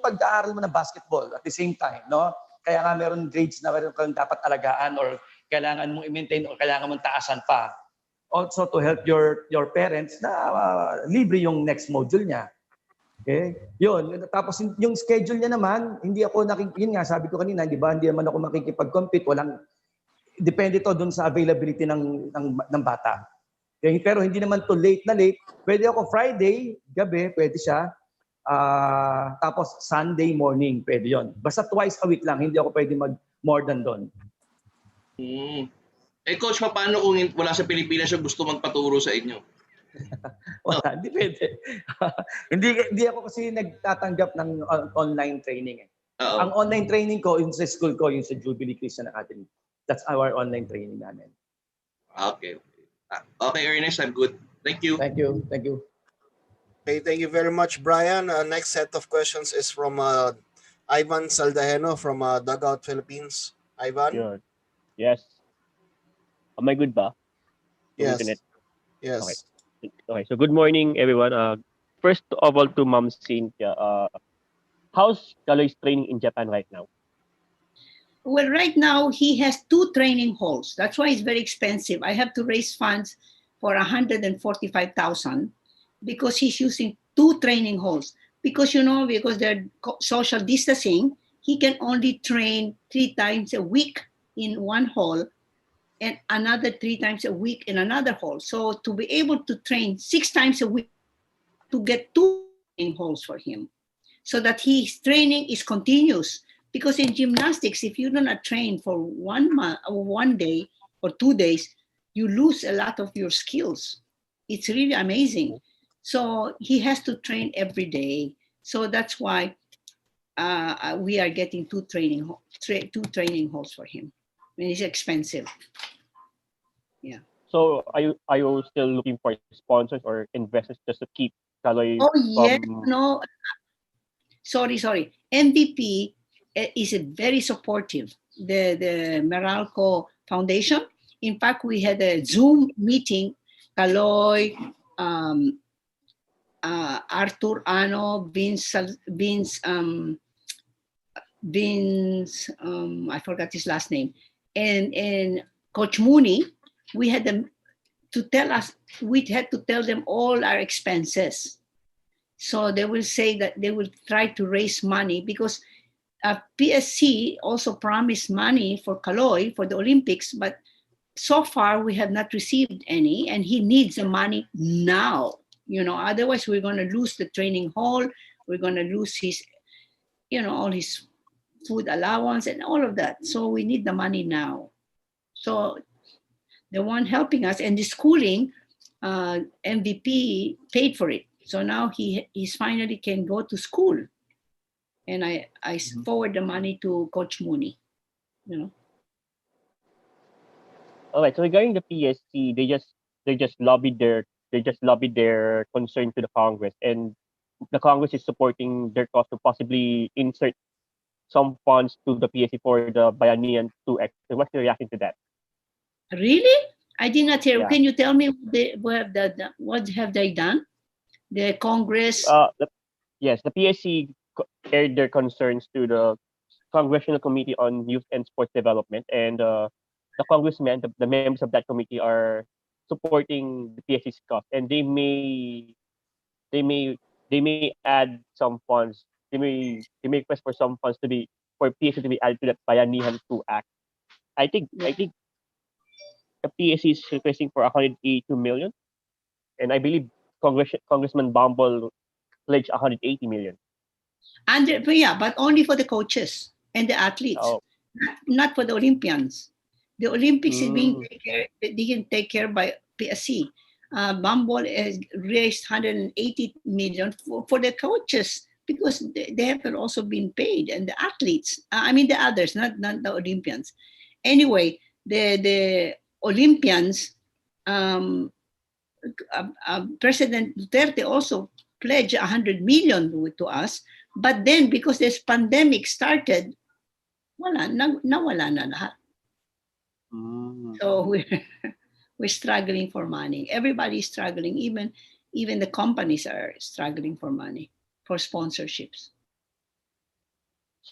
pag-aaral mo ng basketball at the same time, Kaya nga meron grades na meron kang dapat alagaan or kailangan mong i-maintain o kailangan mong taasan pa. Also to help your parents na libre yung next module niya. Okay? Yun. Tapos yung schedule niya naman, hindi ako yun nga, sabi ko kanina, di ba, hindi naman ako makikipag-compete. Depende to dun sa availability ng bata. Okay? Pero hindi naman to late na late. Pwede ako Friday, gabi, pwede siya. Tapos Sunday morning, pwede yun. Basta twice a week lang, hindi ako pwede mag more than doon. Eh coach, paano kung wala sa Pilipinas yung gusto magpaturo sa inyo? Wala, hindi pwede. hindi ako kasi nagtatanggap ng online training. Ang online training ko, yung sa school ko, yung sa Jubilee Christian Academy. That's our online training namin. Okay. Okay, Ernest, I'm good. Thank you. Thank you. Thank you. Okay, thank you very much, Brian. Next set of questions is from Ivan Saldaheno from Dugout Philippines. Ivan? Yun. Yes. Am I good ba? Yes. Internet? Yes. Okay. So good morning, everyone. First of all, to Ma'am Cynthia, how's Kaloy's training in Japan right now? Well, right now he has 2 training halls. That's why it's very expensive. I have to raise funds for 145,000 because he's using 2 training halls. Because because they're social distancing, he can only train 3 times a week in one hall and another 3 times a week in another hall. So to be able to train 6 times a week, to get 2 training halls for him, so that his training is continuous. Because in gymnastics, if you do not train for 1 month or 1 day or 2 days, you lose a lot of your skills. It's really amazing. So he has to train every day. So that's why we are getting 2 training halls for him. I mean, it's expensive. Yeah. So are you still looking for sponsors or investors just to keep Kaloy? Oh yes, no. Sorry. MVP is very supportive. The Meralco Foundation. In fact, we had a Zoom meeting. Kaloy, Arthur Ano, Vince, I forgot his last name, and Coach Mooney. We had them to tell us. We had to tell them all our expenses. So they will say that they will try to raise money because PSC also promised money for Kaloy for the Olympics, but so far we have not received any, and he needs the money now. Otherwise we're going to lose the training hall. We're going to lose his, all his food allowance and all of that. So we need the money now. So the one helping us and the schooling, MVP paid for it. So now he's finally can go to school. And I forward the money to Coach Mooney. All right. So regarding the PSC, they just lobbied their concern to the Congress, and the Congress is supporting their cause to possibly insert some funds to the PSC for the Bayanihan 2X. So what's your reaction to that? Really? I did not hear. Yeah. Can you tell me what have they done? The Congress. Yes, the PSC aired their concerns to the Congressional Committee on Youth and Sports Development, and the congressmen, the members of that committee, are supporting the PSC's cause, and they may add some funds. They may request for some funds for PSC to be added to that Bayanihan 2 Act. I think the PSC is requesting for 182 million, and I believe Congressman Bumble pledged 180 million. But only for the coaches and the athletes, not for the Olympians. The Olympics is being taken care by PSC. Bumble has raised 180 million for the coaches because they have also been paid, and the athletes. The others, not the Olympians. Anyway, the Olympians. President Duterte also pledged 100 million to us, but then because this pandemic started, nawala na lahat. So we're struggling for money. Everybody's struggling. Even the companies are struggling for money, for sponsorships.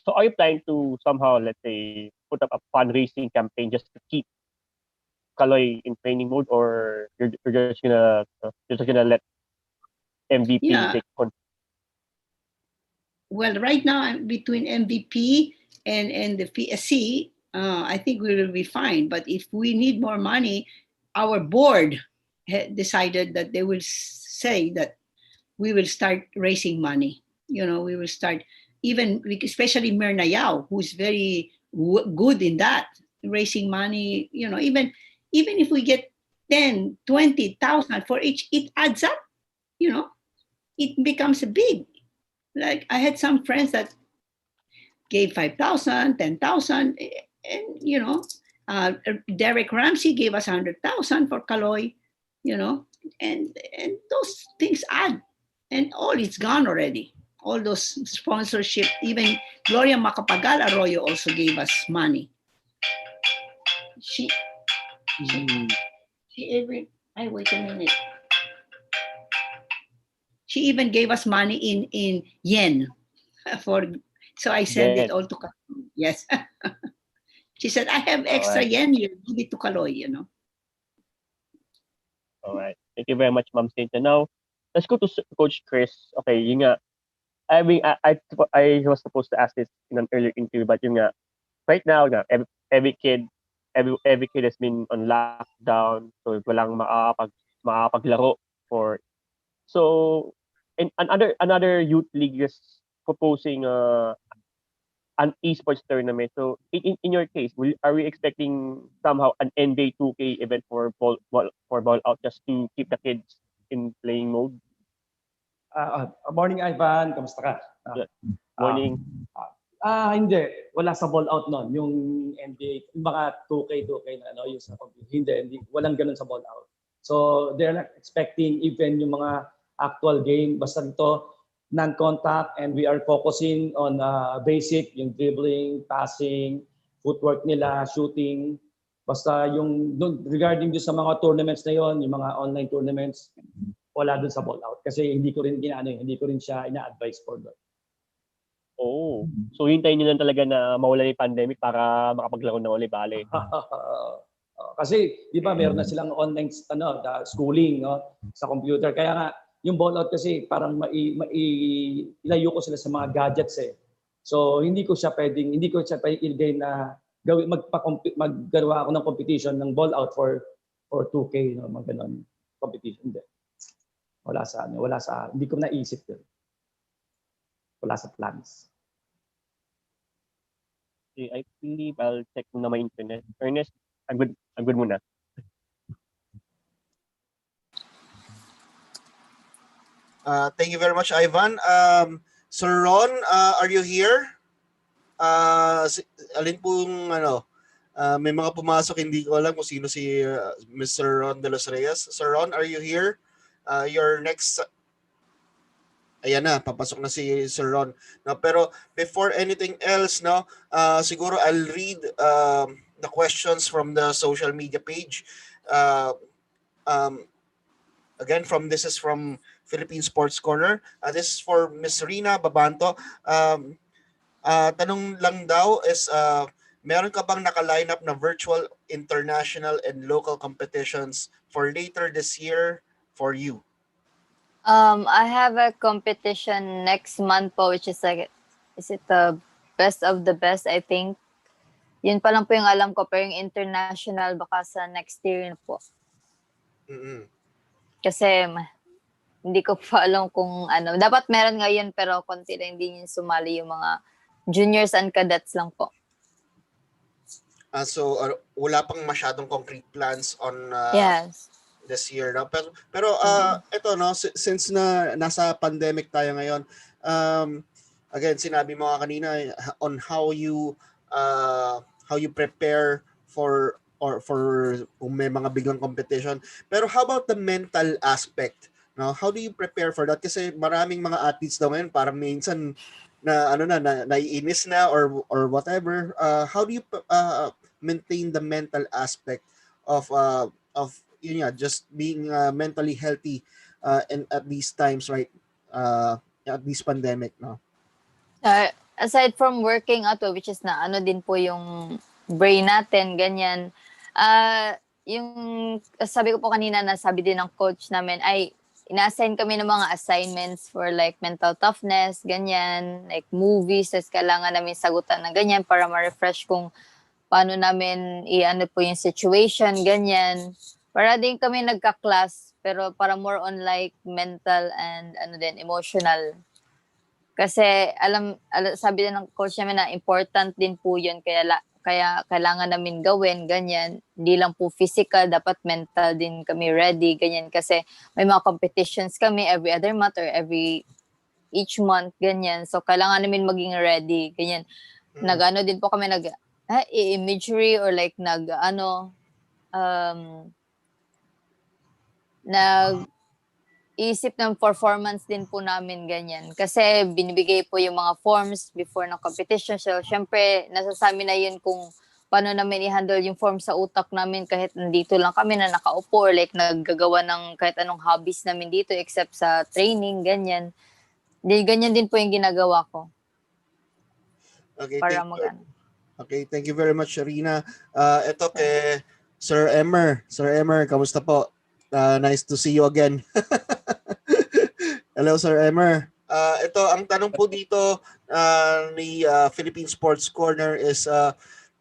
So are you planning to somehow, let's say, put up a fundraising campaign just to keep Kaloy in training mode, or you're just gonna let MVP take control? Well, right now between MVP and the PSC, I think we will be fine. But if we need more money, our board decided that they will say that we will start raising money. we will start, even especially Myrna Yao, who's very good in that, raising money, even if we get 10, 20,000 for each, it adds up, it becomes big. Like I had some friends that gave 5,000, 10,000, and Derek Ramsey gave us 100,000 for Kaloy, and those things add, and all it's gone already. All those sponsorship, even Gloria Macapagal Arroyo also gave us money. She even, wait a minute. She even gave us money in yen so I sent it all to Kaloy. Yes. She said, I have extra yen here, give it to Kaloy, All right. Thank you very much, Ma'am Cynthia. Now, let's go to Coach Chris. Okay, yun nga. I mean, I was supposed to ask this in an earlier interview, but yun nga, right now, every kid has been on lockdown, so walang makakapaglaro for. So, and another youth league is proposing an esports tournament. So, in your case, are we expecting somehow an NBA 2K event for Ballout just to keep the kids in playing mode? Morning, Ivan. Kamusta ka? Morning. Hindi. Wala sa Ballout nun. Yung NBA, yung mga 2K na yung sa computer. Hindi. Walang ganun sa Ballout. So, they're not expecting even yung mga actual game. Basta ito, non-contact, and we are focusing on basic, yung dribbling, passing, footwork nila, shooting. Basta yung regarding sa mga tournaments na yon, yung mga online tournaments, wala dun sa Ballout. Kasi hindi ko rin siya ina-advise for that. Oh, so hintayin nyo lang talaga na mawala yung pandemic para makapaglaro na ulit, bale. Kasi di ba meron na silang online schooling sa computer. Kaya nga yung Ballout kasi parang ilayo ko sila sa mga gadgets eh. So hindi ko siya pwedeng ilagay na maggawa ako ng competition ng Ballout for 2K, mga ganun competition. Hindi. Wala sa hindi ko naisip yun. Wala sa plans. Okay, I believe I'll check muna my internet. Ernest, I'm good muna. Thank you very much, Ivan. Sir Ron, are you here? Alin pong may mga pumasok, hindi ko alam kung sino si Mr. Ron de los Reyes. Sir Ron, are you here? Your next... Ayan na, papasok na si Sir Ron. No, pero before anything else, siguro I'll read the questions from the social media page. Again, this is from Philippine Sports Corner. This is for Miss Rinna Babanto. Tanong lang daw is, meron ka bang naka-line up na virtual, international, and local competitions for later this year for you? I have a competition next month po, which is like, is it the best of the best, I think. Yun pa lang po yung alam ko, pero yung international baka sa next year na po. Mm-hmm. Kasi hindi ko pa alam kung ano. Dapat meron ngayon pero konti lang din yung sumali yung mga juniors and cadets lang po. So wala pang masyadong concrete plans on yes. This year. No? Pero ito, since nasa pandemic tayo ngayon, again, sinabi mo kanina on how you prepare for kung may mga biglang competition. Pero how about the mental aspect? No? How do you prepare for that? Kasi maraming mga athletes daw ngayon parang minsan naiinis na or whatever. How do you maintain the mental aspect of just being mentally healthy and at these times, right? At this pandemic, no? Aside from working out, which is na din po yung brain natin, ganyan. Yung sabi ko po kanina, nasabi din ng coach namin, ay ina-assign kami ng mga assignments for like mental toughness, ganyan, like movies, tas kailangan namin sagutan ng ganyan para ma-refresh kung paano namin po yung situation, ganyan. Para din kami nagka-class, pero para more on like mental and emotional. Kasi sabi din ng coach namin na important din po yun. Kaya kailangan namin gawin, ganyan. Hindi lang po physical, dapat mental din kami ready, ganyan. Kasi may mga competitions kami every other month or each month, ganyan. So, kailangan namin maging ready, ganyan. Nag-ano din po kami, imagery or like isip ng performance din po namin, ganyan. Kasi binibigay po yung mga forms before ng competition. So, syempre, nasasabi na yun kung paano namin i-handle yung form sa utak namin kahit nandito lang kami na nakaupo or like naggagawa ng kahit anong hobbies namin dito except sa training, ganyan. Ganyan din po yung ginagawa ko. Okay, Para Okay, thank you very much, Rinna. Ito kay Sir Emer. Sir Emer, kamusta po? Nice to see you again. Hello, Sir Emer. Ito, ang tanong po dito ni Philippine Sports Corner is,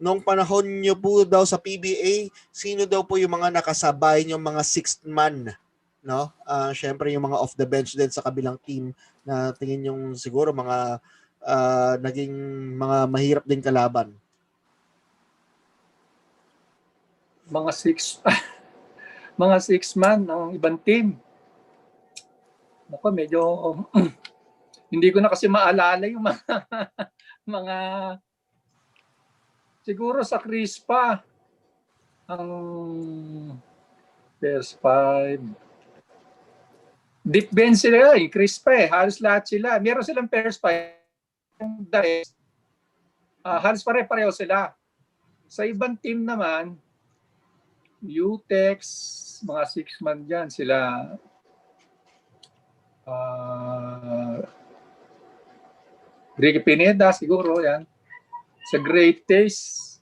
nung panahon nyo po daw sa PBA, sino daw po yung mga nakasabay nyo mga sixth man? No? Syempre yung mga off the bench din sa kabilang team na tingin yung siguro mga naging mga mahirap din kalaban. Mga mga 6 man ng ibang team. Ako medyo hindi ko na kasi maalala yung mga siguro sa Crispa ang there's 5 deep bench sila Crispa halos lahat sila. Meron silang pairs 5 halos pare-pareho sila. Sa ibang team naman UTEX, mga 6 man dyan, sila Ricky Pineda siguro yan. Sa Great Taste,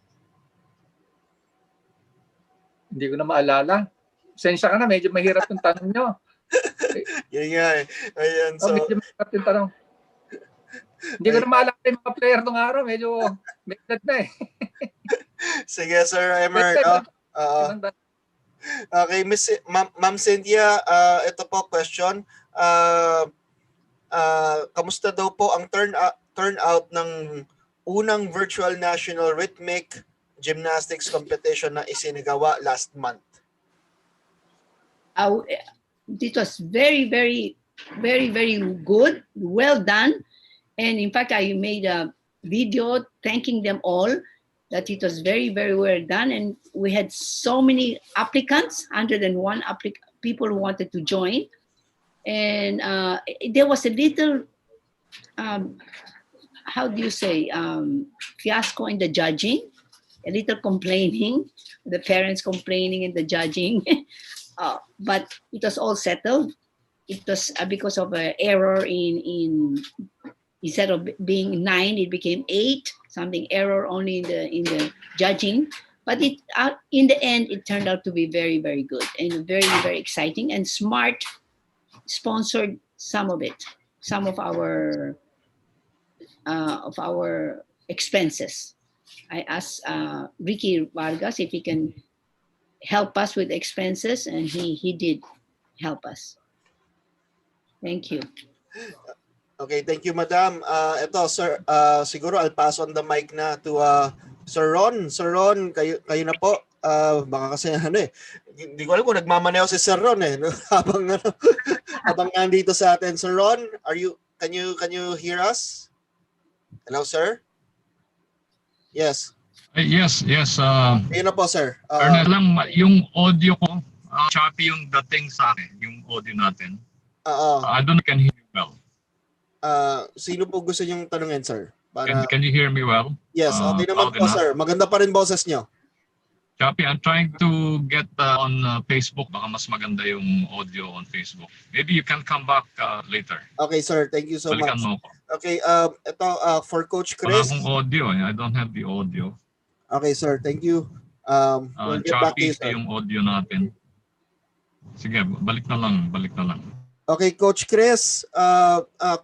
hindi ko na maalala. Sensya ka na, medyo mahirap yung tanong nyo. Yan nga eh. Ayan, so... medyo mahirap yung tanong. Hindi ko na maalala yung mga player nung araw, medyo medad na eh. Sige, Sir Emer, no? Okay, Ma'am Cynthia, ito po question. Kamusta daw po ang turnout ng unang virtual national rhythmic gymnastics competition na isinagawa last month? It was very, very, very, very good, well done. And in fact, I made a video thanking them all that it was very, very well done. And we had so many applicants, 101 people who wanted to join. And there was a little, how do you say, fiasco in the judging, a little complaining, the parents complaining in the judging. But it was all settled. It was because of an error in instead of being 9, it became 8. Something error only in the judging, but in the end it turned out to be very, very good and very, very exciting. And Smart sponsored some of it, some of our expenses. I asked Ricky Vargas if he can help us with expenses, and he did help us. Thank you. Okay, thank you, Madam. Ito, Sir, siguro I'll pass on the mic na to Sir Ron. Sir Ron, kayo na po. Baka kasi hindi ko alam kung nagmamaneho si Sir Ron habang nandito sa atin. Sir Ron, can you hear us? Hello, sir? Yes. Yes. Ayun na po, sir. Lang, yung audio ko, choppy yung dating sa akin, yung audio natin. I don't know if you can hear me well. Sino po gusto niyong tanungin, sir? Can you hear me well? Yes, okay naman po, sir. Maganda pa rin boses niyo. Choppy, I'm trying to get on Facebook. Baka mas maganda yung audio on Facebook. Maybe you can come back later. Okay, sir. Thank you so Balikan much. mo ko. Okay, ito for Coach Chris. Wala akong audio. I don't have the audio. Okay, sir. Thank you. We'll get back to you, sir. Yung audio natin. Sige, balik na lang. Okay, Coach Chris,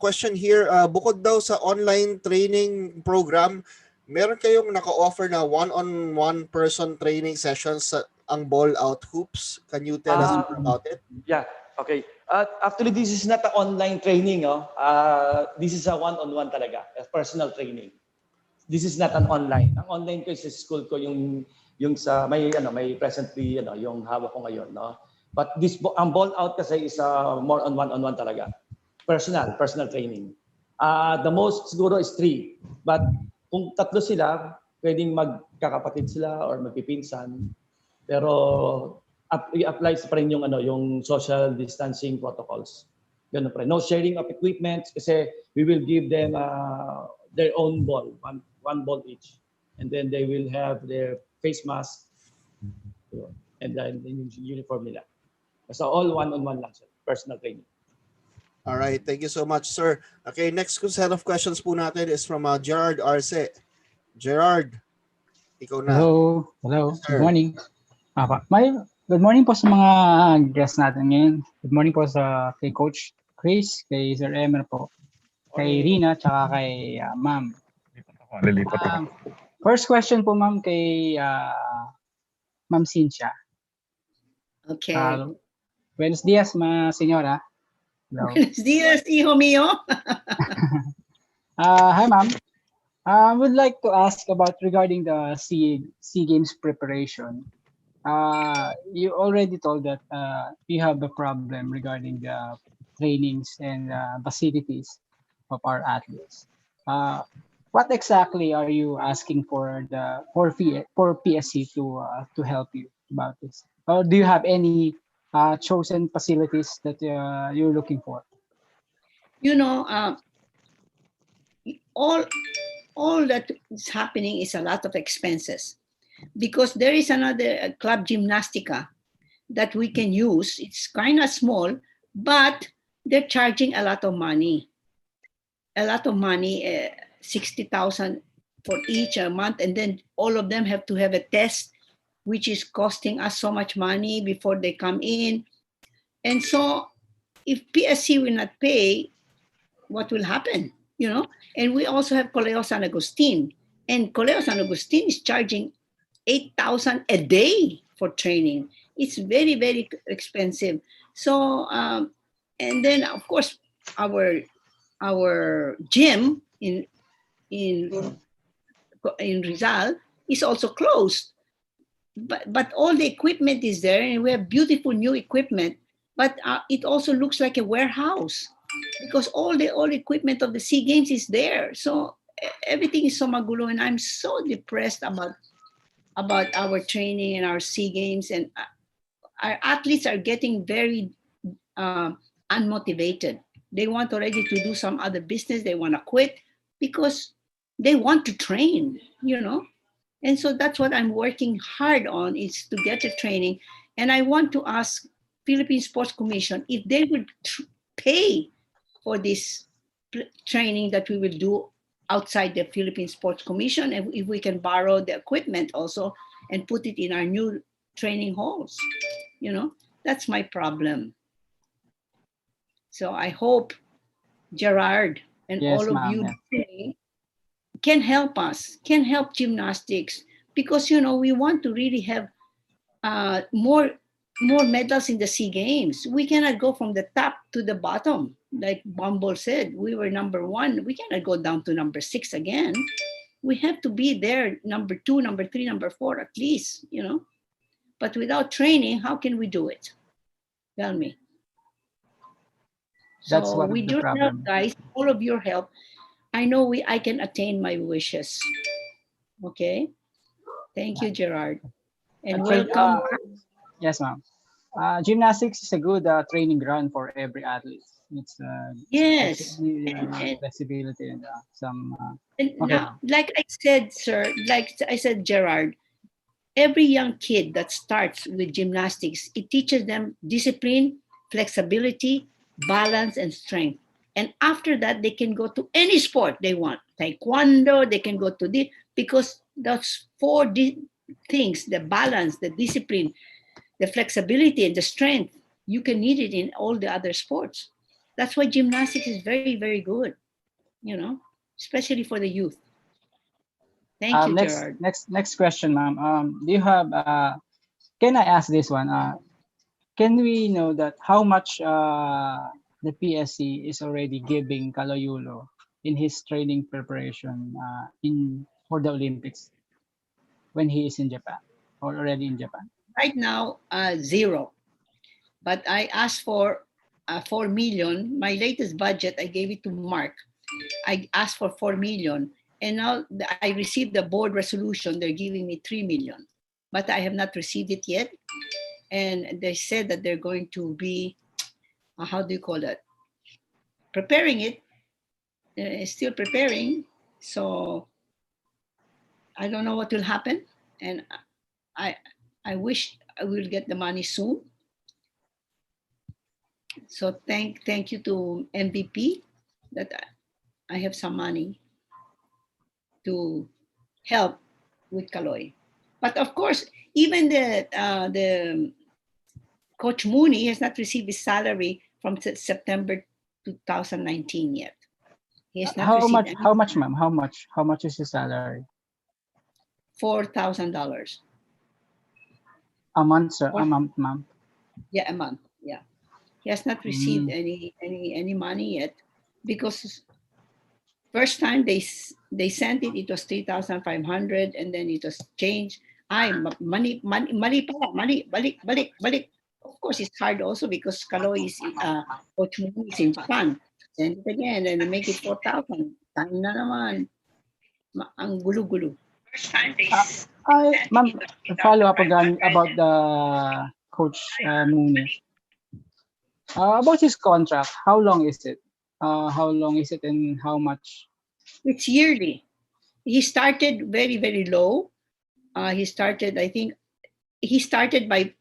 question here. Bukod daw sa online training program, meron kayong naka-offer na one-on-one person training sessions sa ang Ballout Hoops. Can you tell us about it? Yeah, okay. Actually, this is not an online training. Oh. This is a one-on-one talaga, a personal training. This is not an online. Ang online ko sa school ko yung sa may presently yung hawak ko ngayon, no. But this ang Ballout kasi is more on one-on-one talaga. Personal training. The most siguro is 3. But kung 3 sila, pwedeng magkakapatid sila or magpipinsan. Pero i-apply pa rin yung social distancing protocols. Ganun pa rin. No sharing of equipment kasi we will give them their own ball, one ball each. And then they will have their face mask and then yung uniform nila. So all one-on-one lang sir, personal training. All right, thank you so much, sir. Okay, next set of questions po natin is from Gerard Arce. Gerard, ikaw na. Hello. Yes, Good morning. Good morning po sa mga guests natin ngayon. Good morning po sa kay Coach Chris, kay Sir Emer po, kay Rinna, tsaka kay Ma'am. Lilipat ako. First question po ma'am kay Ma'am Cynthia. Okay. Buenos dias, ma señora. Hello. Buenos dias, hijo mío. Hi ma'am. I would like to ask about regarding the SEA Games preparation. You already told that you have a problem regarding the trainings and facilities of our athletes. What exactly are you asking for PSC to help you about this? Or do you have any chosen facilities that you're looking for? You know, all that is happening is a lot of expenses, because there is another club gymnastica that we can use. It's kind of small, but they're charging a lot of money. 60,000 for each a month, and then all of them have to have a test, which is costing us so much money before they come in. And so if PSC will not pay, what will happen? You know, and we also have Colegio San Agustin, and Colegio San Agustin is charging 8,000 a day for training. It's very, very expensive. So, and then of course our gym in Rizal is also closed. But all the equipment is there, and we have beautiful new equipment. But it also looks like a warehouse, because all the equipment of the SEA Games is there. So everything is so magulo, and I'm so depressed about our training and our SEA Games, and our athletes are getting very unmotivated. They want already to do some other business. They want to quit because they want to train, you know. And so that's what I'm working hard on, is to get the training. And I want to ask Philippine Sports Commission if they would pay for this training that we will do outside the Philippine Sports Commission, and if we can borrow the equipment also and put it in our new training halls. You know, that's my problem. So I hope Gerard and all of you can help us, can help gymnastics, because, you know, we want to really have more medals in the SEA Games. We cannot go from the top to the bottom. Like Bumble said, we were number 1. We cannot go down to number 6 again. We have to be there, number 2, number 3, number 4 at least, you know. But without training, how can we do it? Tell me. That's so what with the your problem. help, guys, all of your help, I know I can attain my wishes. Okay? Thank you, Gerard. And welcome. Yes, ma'am. Gymnastics is a good training ground for every athlete. It's yes, flexibility and some. And now, like I said, sir, like I said, Gerard, every young kid that starts with gymnastics, it teaches them discipline, flexibility, balance, and strength. And after that, they can go to any sport they want. Taekwondo, they can go to this, because those 4 things, the balance, the discipline, the flexibility, and the strength, you can need it in all the other sports. That's why gymnastics is very, very good, you know, especially for the youth. Thank you, Gerard. Next question, ma'am. Do you have, can I ask this one? can we know that how much the PSC is already giving Kaloyulo in his training preparation for the Olympics when he is in Japan or already in Japan? Right now, zero. But I asked for 4 million. My latest budget, I gave it to Mark. I asked for 4 million. And now I received the board resolution. They're giving me 3 million. But I have not received it yet. And they said that they're going to be, how do you call that? Preparing it. Still preparing. So I don't know what will happen. And I wish I will get the money soon. So thank you to MVP that I have some money to help with Kaloy. But of course, even the Coach Mooney has not received his salary from September 2019 yet. He has not How received much? How much, ma'am? How much? How much is his salary? $4,000 A month, sir. A month, ma'am. Yeah, a month. Yeah, he has not received any money yet because first time they sent it, it was 3,500, and then it was changed. Money, balik. Of course, it's hard also because Kaloy is Coach Mooney is in Japan. Send it again and they make it 4,000. Time na naman. Ang gulo-gulo. Ma'am, follow up again about the Coach Mooney. About his contract, how long is it? How long is it and how much? It's yearly. He started very, very low. He started, I think, by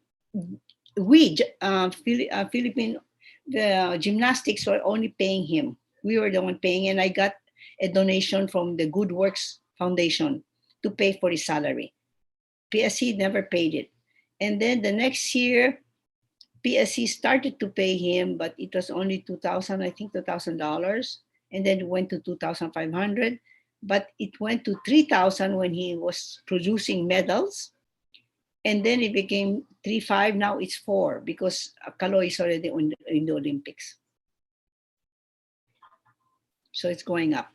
Philippine, the gymnastics were only paying him. We were the one paying, and I got a donation from the Good Works Foundation to pay for his salary. PSC never paid it. And then the next year, PSC started to pay him, but it was only $2,000, and then it went to 2,500. But it went to 3,000 when he was producing medals. And then it became 3,500. Now it's 4 because Kaloy is already in the Olympics. So it's going up.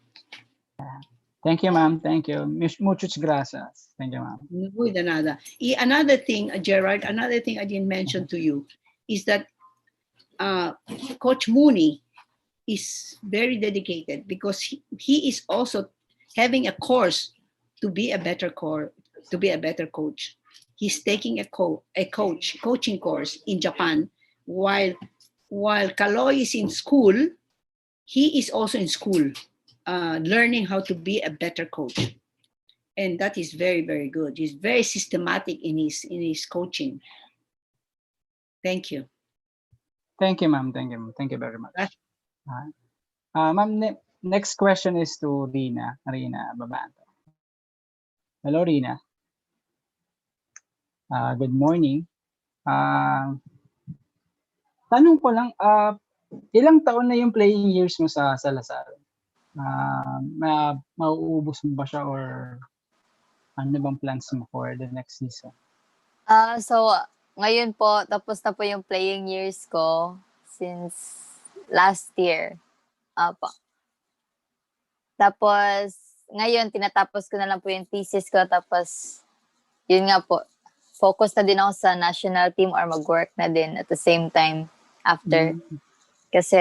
Thank you, ma'am. Thank you. Muchas gracias. Thank you, ma'am. Muy de nada. Another thing, Gerard, another thing I didn't mention to you is that Coach Mooney is very dedicated because he is also having a course to be a better coach. He's taking a coaching course in Japan while Kaloy is in school. He is also in school learning how to be a better coach, and that is very, very good. He's very systematic in his coaching. Thank you. Thank you, ma'am. Thank you. Thank you very much. Ma'am, next question is to Rinna Babanto. Hello, Rinna. Good morning. Tanong ko lang, ilang taon na yung playing years mo sa Lasal? Mauubos mo ba siya or ano bang plans mo for the next season? So, ngayon po, tapos na po yung playing years ko since last year. Tapos, ngayon, tinatapos ko na lang po yung thesis ko. Tapos, yun nga po, focus na din ako sa national team or mag-work na din at the same time after. Kasi,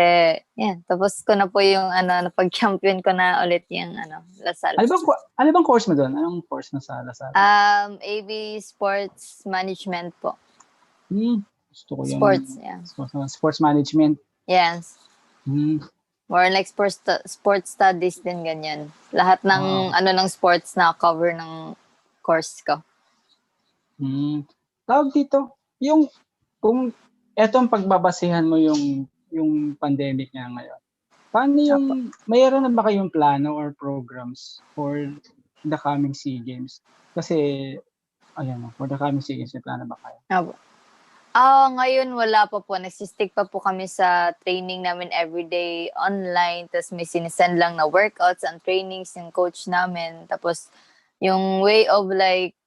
yan, tapos ko na po yung napag-champion ko na ulit yung Lasal. Ano bang course mo doon? Anong course mo sa Lasal? AB Sports Management po. Gusto ko yung Sports, yeah. Sports management. Yes. More like sports studies din, ganyan. Lahat ng ng sports na cover ng course ko. Tawag dito, yung kung etong pagbabasihan mo yung pandemic nga ngayon, paano yung, mayroon na ba kayong plano or programs for the coming SEA Games? Kasi, for the coming SEA Games, may plano ba kayo? Ngayon wala pa po. Nagsistick pa po kami sa training namin everyday online. Tapos may sinisend lang na workouts and trainings yung coach namin. Tapos yung way of like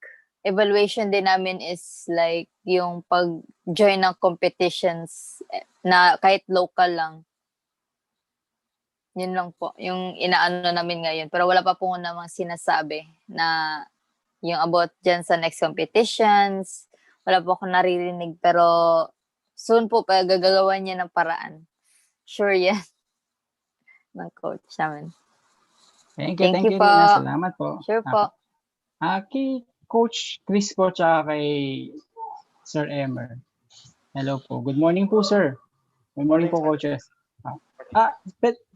evaluation din namin is like yung pag-join ng competitions na kahit local lang. Yun lang po, yung inaano namin ngayon. Pero wala pa po namang sinasabi na yung about dyan sa next competitions. Wala po akong naririnig. Pero soon po, gagawa niya ng paraan. Sure yan. Ng coach namin. Thank you, Thank you po. Rina. Salamat po. Sure po. Kay Coach Chris po, tsaka kay Sir Emer. Hello po. Good morning po, sir. Good morning po, coaches.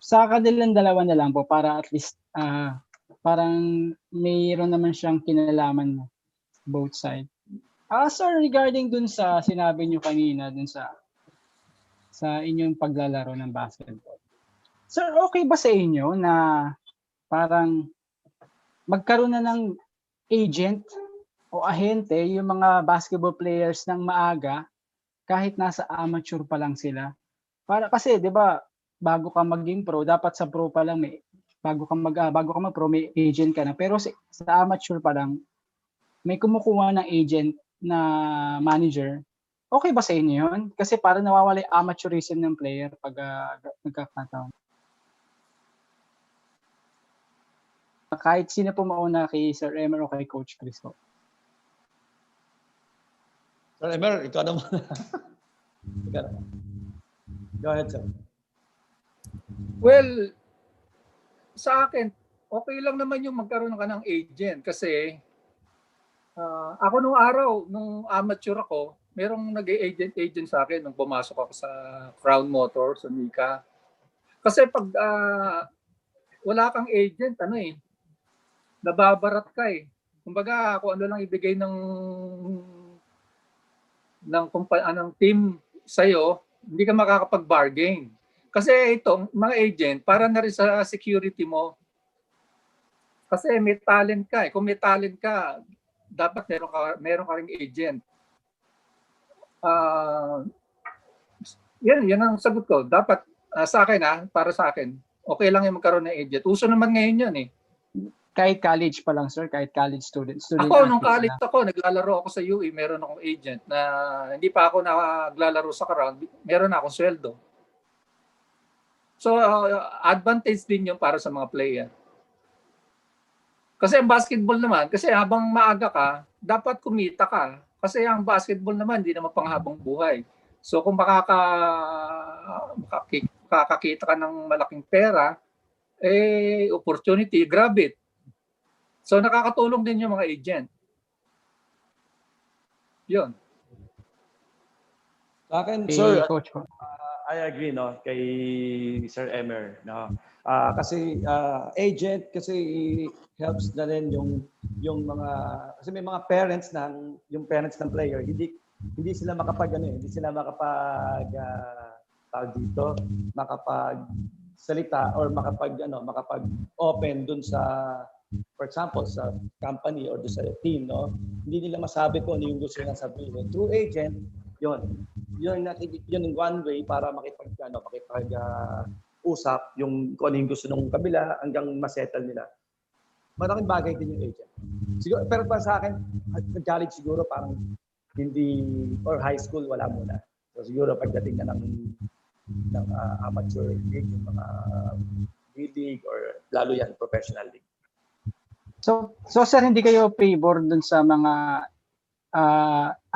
Sa kanilang dalawa na lang po, para at least parang mayroon naman siyang kinalaman both side. Sir, regarding dun sa sinabi nyo kanina, dun sa inyong paglalaro ng basketball. Sir, okay ba sa inyo na parang magkaroon na ng agent o ahente yung mga basketball players ng maaga kahit nasa amateur pa lang sila? Para kasi 'di ba, bago ka maging pro, dapat sa pro pa lang bago ka mag-pro may agent ka na. Pero sa amateur pa lang may kumukuha ng agent na manager. Okay ba sa inyo 'yun? Kasi para nawawala yung amateurism ng player pag nagkakataon. Kahit sino po mauna, kay Sir Emer o kay Coach Chris po. Sir Emer, ikaw naman. Go ahead, sir. Well, sa akin, okay lang naman yung magkaroon ka ng agent kasi ako nung araw, nung amateur ako, merong nag-agent sa akin nung pumasok ako sa Crown Motors, sa Mika. Kasi pag wala kang agent, nababarat ka eh. Kumbaga, kung ano lang ibigay ng team sa'yo, hindi ka makakapag-bargain. Kasi itong mga agent, para na rin sa security mo. Kasi may talent ka eh. Kung may talent ka, dapat meron ka ring agent. Yan ang sagot ko. Dapat sa akin para sa akin, okay lang yung magkaroon ng agent. Uso naman ngayon yun eh. Kahit college pa lang, sir, kahit college student Ako, nung college naglalaro ako sa UE, meron akong agent na hindi pa ako naglalaro sa Crown, meron akong sweldo. So, advantage din yun para sa mga player. Kasi ang basketball naman, kasi habang maaga ka, dapat kumita ka. Kasi ang basketball naman, hindi naman panghabang buhay. So, kung makakakita ka ng malaking pera, opportunity, grab it. So nakakatulong din yung mga agent. Yun. Sa akin, sir, I agree kay Sir Emer. Kasi agent kasi helps na rin yung mga, kasi may mga parents yung parents ng player, hindi sila makapagsalita or makapag-open dun sa, for example, sa company or sa team, hindi nila masabi kung ano yung gusto nilang sabihin. Through agent, yun one way para makipag-usap yung kung ano yung gusto ng kabila hanggang masettle nila. Malaking bagay din yung agent. Siguro, pero para sa akin, college siguro parang hindi, or high school, wala muna. So siguro pagdating na ng amateur league, yung mga league or lalo yan, professional league. So sir, hindi kayo favor dun sa mga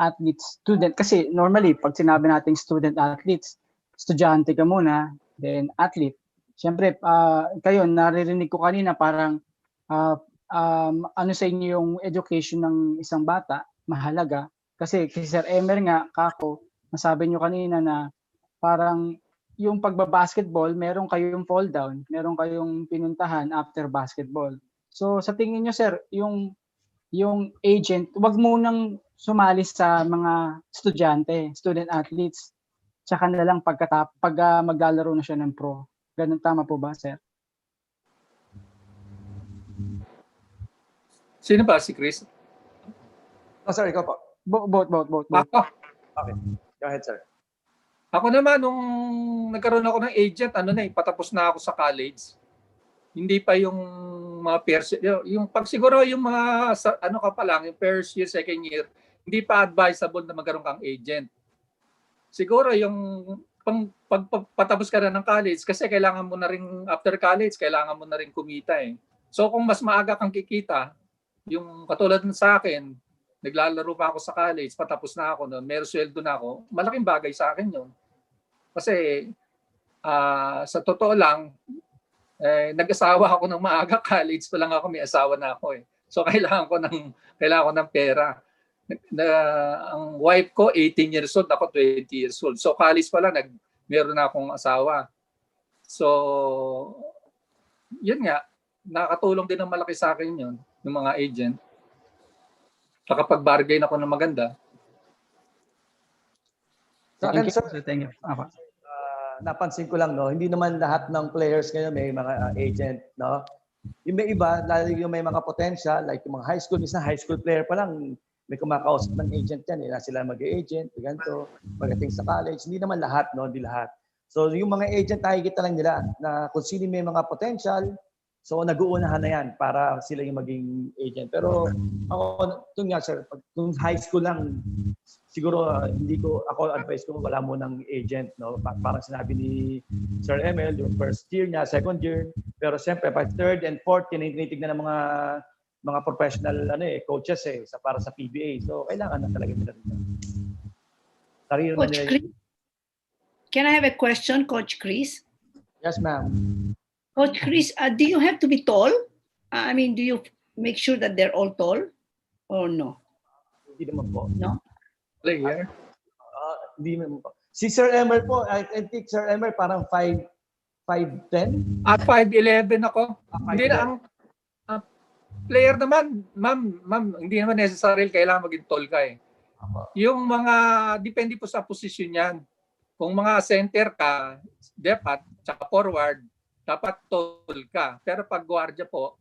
athletes, student? Kasi normally, pag sinabi nating student athletes, estudyante ka muna, then athlete. Siyempre, kayo, naririnig ko kanina parang ano sa inyo yung education ng isang bata, mahalaga. Kasi Sir Emer nga, kako, nasabi nyo kanina na parang yung pagbabasketball, meron kayong fall down, meron kayong pinuntahan after basketball. So sa tingin nyo, sir, yung agent, wag munang sumali sa mga estudyante, student athletes, tsaka na lang pag maglalaro na siya ng pro. Ganun, tama po ba, sir? Sino ba? Si Chris? Sir, ikaw po. Both. Ako. Okay. Go ahead, sir. Ako naman, nung nagkaroon ako ng agent, patapos na ako sa college. Hindi pa yung mga first yung pag siguro yung mga ano ka pa lang, yung first year, second year, hindi pa advisable na magkaroon kang agent. Siguro yung patapos ka na ng college kasi kailangan mo na rin after college, kailangan mo na rin kumita eh. So kung mas maaga kang kikita, yung katulad sa akin, naglalaro pa ako sa college, patapos na ako noon, may sweldo na ako, malaking bagay sa akin yun. Kasi sa totoo lang, nag-asawa ako ng maaga, college pa lang ako, may asawa na ako eh. So kailangan ko ng pera. Ang wife ko 18 years old, ako 20 years old. So college pa lang meron na akong asawa. So yun nga, nakakatulong din ng malaki sa akin yun, yung mga agent. Nakapag-bargain ako ng maganda. Sa akin, sir, Thank you. napansin ko lang, no, hindi naman lahat ng players ngayon may mga agent, no? Yung may iba, lalo yung may mga potential, like yung mga high school, minsan high school player pa lang, may kumakausap ng agent yan, na sila mag-agent, ganito, pagdating sa college, hindi naman lahat, no, hindi lahat. So yung mga agent, nakikita lang nila na kung sino may mga potential, so nag-uunahan na yan para sila yung maging agent. Pero ako, ito nga sir, kung high school lang, siguro hindi ko, ako advice ko wala mo ng agent, no? Parang sinabi ni Sir Emer, yung first year niya, second year, pero siyempre pag third and fourth, tinitignan ng mga professional coaches para sa PBA. So kailangan na talaga nila rin. Sarili Coach nila. Chris, can I have a question, Coach Chris? Yes, ma'am. Coach Chris, do you have to be tall? I mean, do you make sure that they're all tall or no? Hindi naman po. No? Player? Hindi naman po. Si Sir Emer po, I think Sir Emer parang 5'10". At 5'11 ako. Hindi na ang player naman, ma'am, hindi naman necessary kailangan maging tall ka eh. Yung mga, depende po sa position yan. Kung mga center ka, dapat, tsaka forward, dapat tall ka. Pero pag guardia po,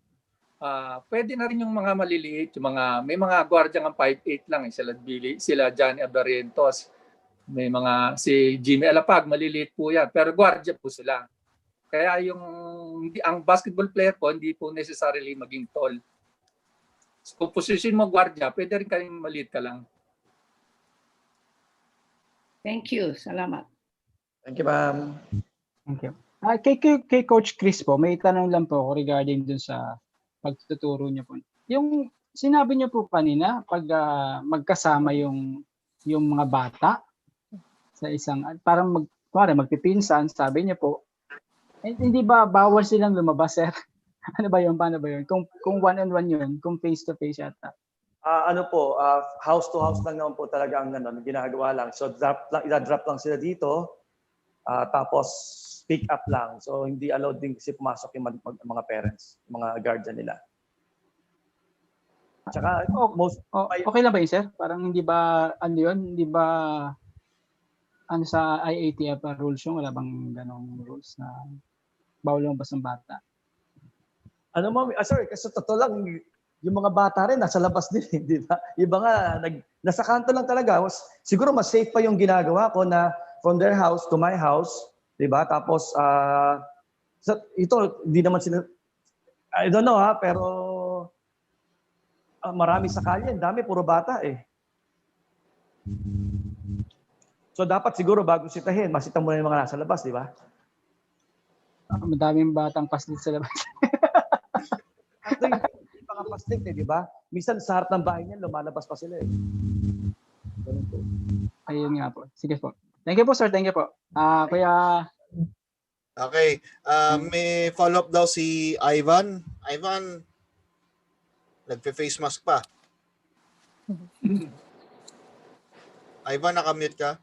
pwede na rin yung mga maliliit, may mga guardia ng 5'8 lang sila Johnny Abarientos. May mga si Jimmy Alapag, maliliit po yan, pero guardia po sila. Kaya ang basketball player po hindi po necessarily maging tall. Kung position mo guardia, pwede rin kayong maliit ka lang. Thank you. Salamat. Thank you, ma'am. Thank you. Kay Coach Chris po, may tanong lang po ako regarding dun sa pagtuturo niyo po. Yung sinabi niyo po kanina, pag magkasama yung mga bata sa isang, parang magpipinsan, sabi niya po, hindi ba bawal silang lumabas, sir? Ano ba yun? Paano ba yun? Kung one-on-one yun, kung face-to-face yata. House to house lang naman po talaga ang ginagawa lang. So i-drop lang sila dito, tapos pick up lang. So hindi allowed din kasi pumasok yung mga parents, mga guardian nila. Tsaka okay lang ba yun, sir? Parang hindi ba hindi ba sa IATF rules yung wala bang ganong rules na bawal lumabas ng bata? Sorry, kasi totoo lang, yung mga bata rin nasa labas din, di ba? Iba nga, nasa kanto lang talaga. Siguro mas safe pa yung ginagawa ko na from their house to my house, di ba? Tapos, ito, hindi naman sila, I don't know pero marami sa kalye, dami, puro bata eh. So dapat siguro bago sitahin, masita muna yung mga nasa labas, di ba? Madaming batang paslit sa labas. Mga paslit di ba? Minsan sa harap ng bahay niya, lumalabas pa sila eh. Ayun nga po. Sige po. Thank you po, sir. Thank you po. Kuya... Okay. May follow-up daw si Ivan. Ivan, nagpe-face mask pa. Ivan, nakamute ka?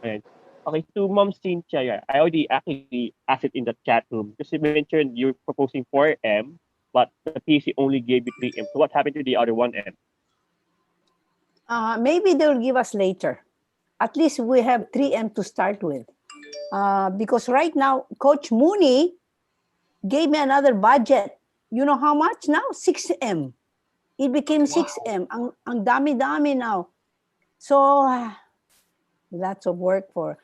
Ayan. Okay, to Mom Cynthia, yeah, I already actually asked it in the chat room because you mentioned you're proposing 4M, but the PC only gave you 3M. So what happened to the other 1M? Maybe they'll give us later. At least we have 3M to start with. Because right now, Coach Mooney gave me another budget. You know how much now? 6M. It became 6M. Ang dami-dami now. So, lots of work for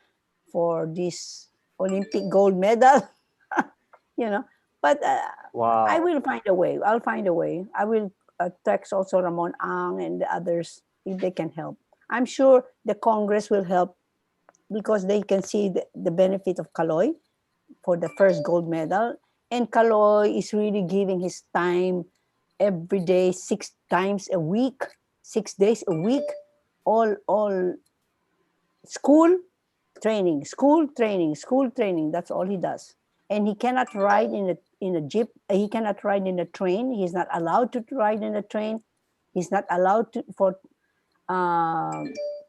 this Olympic gold medal. you know. But Wow. I will find a way. I'll find a way. I will text also Ramon Ang and the others if they can help. I'm sure the Congress will help because they can see the benefit of Kaloy for the first gold medal. And Kaloy is really giving his time every day, 6 times a week, 6 days a week, all school training, school training, school training. That's all he does. And he cannot ride in a jeep. He cannot ride in a train. He's not allowed to ride in a train. He's not allowed to for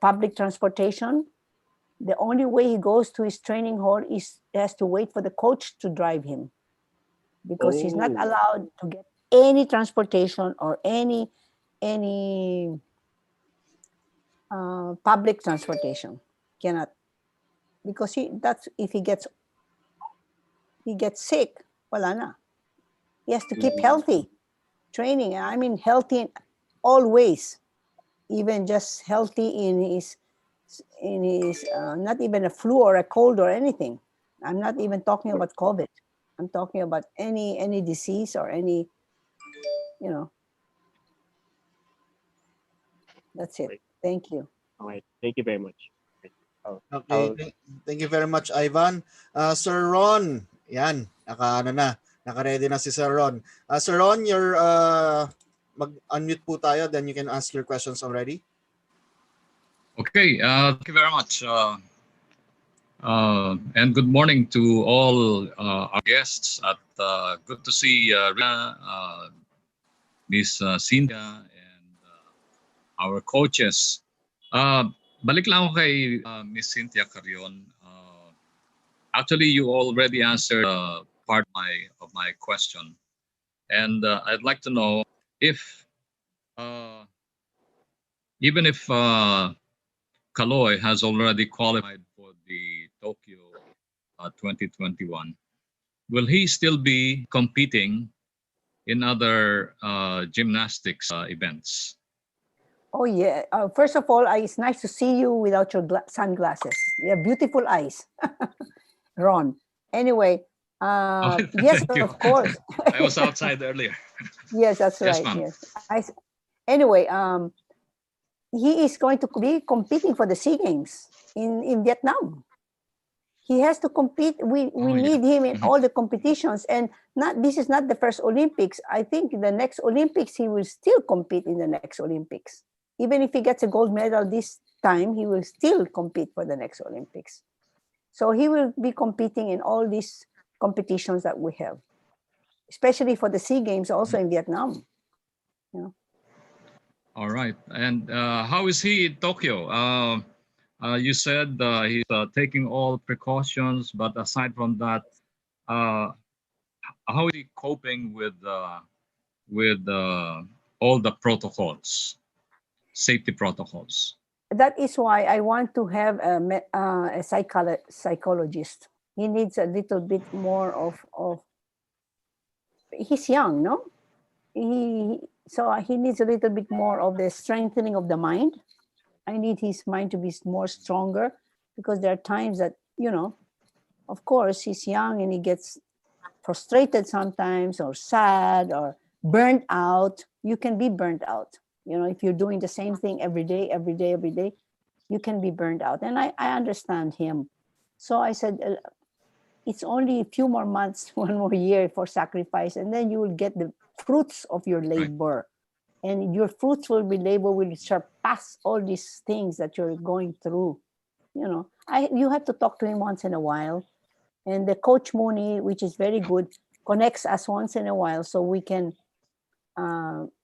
public transportation. The only way he goes to his training hall is he has to wait for the coach to drive him because he's not Oh. allowed to get any transportation or any public transportation. Cannot, because that's if he gets sick, wala na. He has to keep healthy training. I mean healthy in all ways, even just healthy in his not even a flu or a cold or anything. I'm not even talking about COVID. I'm talking about any disease or any, you know. That's it. Thank you. All right. Thank you very much. Okay, thank you very much, Ivan. Sir Ron, yan, naka-ready na si Sir Ron. Sir Ron, you're mag-unmute po tayo, then you can ask your questions already. Okay, thank you very much. And good morning to all our guests. At good to see Rinna, Miss Cynthia, and our coaches. Balik lang ako kay Miss Cynthia Carrion. Actually, you already answered part of my question, and I'd like to know if even if Kaloy has already qualified for the Tokyo 2021, will he still be competing in other gymnastics events? Oh yeah. First of all, it's nice to see you without your sunglasses. You have beautiful eyes, Ron. Anyway, yes, Thank you. of course. I was outside earlier. Yes, that's Yes, right. ma'am. Yes. Anyway, he is going to be competing for the SEA Games in Vietnam. He has to compete. We need him in all the competitions, and this is not the first Olympics. I think the next Olympics he will still compete in the next Olympics. Even if he gets a gold medal this time, he will still compete for the next Olympics. So he will be competing in all these competitions that we have, especially for the SEA Games also in Vietnam. All right. And how is he in Tokyo? You said he's taking all precautions, but aside from that, how is he coping with all the protocols, safety protocols? That is why I want to have a psychologist. He needs a little bit more of. He's young, no? So he needs a little bit more of the strengthening of the mind. I need his mind to be more stronger because there are times that, of course, he's young and he gets frustrated sometimes or sad or burnt out. You can be burnt out. If you're doing the same thing every day, you can be burnt out. And I understand him. So I said, it's only a few more months, 1 more year for sacrifice, and then you will get the fruits of your labor. Right. And your fruits will surpass all these things that you're going through. You have to talk to him once in a while. And the Coach Mooney, which is very good, connects us once in a while so we can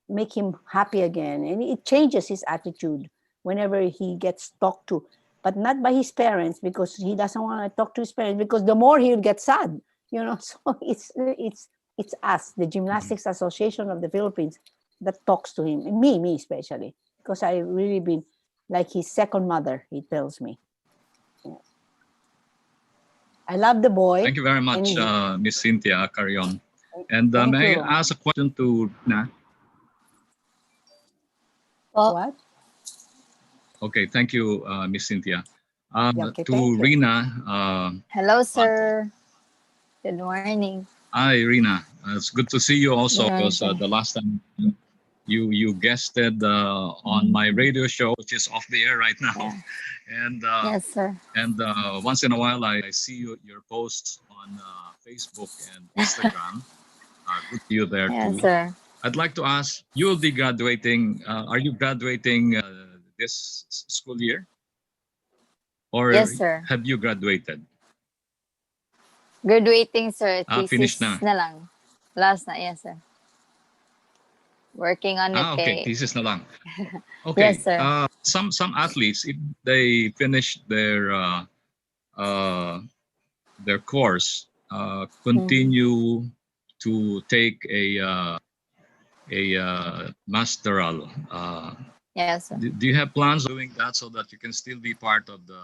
make him happy again. And it changes his attitude whenever he gets talked to, but not by his parents, because he doesn't want to talk to his parents, because the more he'll get sad, so it's us, the Gymnastics Association of the Philippines, that talks to him, and me especially, because I really been like his second mother, he tells me. I love the boy. Thank you very much, Miss Cynthia Carrion. And may I ask a question to Rinna? What? Okay, thank you, Miss Cynthia. Okay, to Rinna. Hello, sir. Good morning. Hi, Rina. It's good to see you also Yeah, because okay. the last time you guested on my radio show, which is off the air right now, Yeah. and Yes, sir. once in a while I see your posts on Facebook and Instagram. Good to see you there Yes, too. sir. I'd like to ask, you'll be graduating. Are you graduating this school year, or Yes, sir. have you graduated? Graduating, sir. Finished na. Thesis na lang. Last na, yes, sir. Working on it Okay, kay... thesis na lang. Yes, Okay. sir. Some athletes, if they finish their course, continue to take a masteral. Yes, sir. Do you have plans of doing that so that you can still be part of the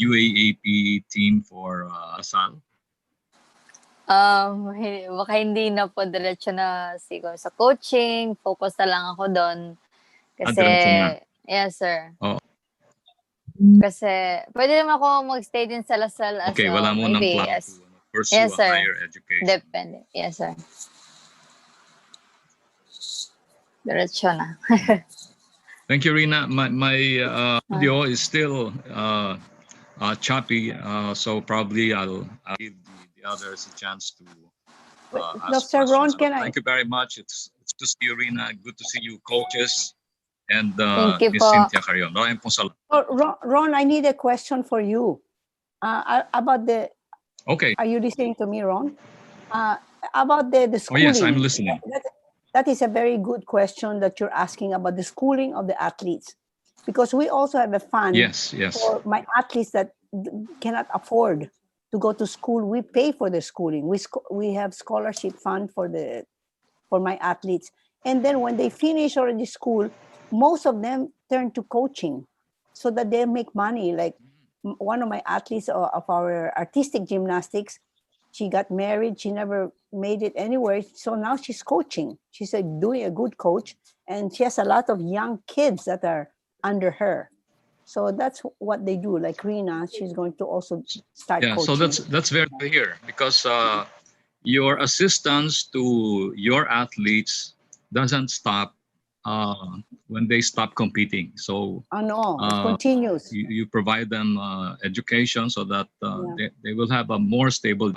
UAAP team for Asal? Baka hindi na po diretso na siguro sa coaching. Focus na lang ako doon. Kasi, Diretso na. yes, sir. Oo. Kasi, pwede naman ako magstay din sa Lasal as Okay, wala mo nang maybe plan as... to pursue Yes, a sir. higher education. Depende. Yes, sir. Diretso na. Thank you, Rina. My audio is still choppy, so probably I'll give the others a chance to ask Dr. Ron, questions. But can I? thank you very much. It's good to see you, Rina. Good to see you, coaches, and Thank you Miss po. Cynthia Carion. Maraming pong salamat. Oh, Ron, I need a question for you. About the. Okay. Are you listening to me, Ron? About the Oh schooling. yes, I'm listening. That is a very good question that you're asking about the schooling of the athletes, because we also have a fund Yes. for my athletes that cannot afford to go to school. We pay for the schooling. We have scholarship fund for my athletes, and then when they finish already school, most of them turn to coaching, so that they make money. Like one of my athletes of our artistic gymnastics, she got married. She never made it anywhere. So now she's coaching. She's doing a good coach, and she has a lot of young kids that are under her. So that's what they do. Like Rina, she's going to also start Yeah. coaching. So that's very good to hear, because your assistance to your athletes doesn't stop when they stop competing. So No, it continues. you provide them education so that Yeah. they will have a more stable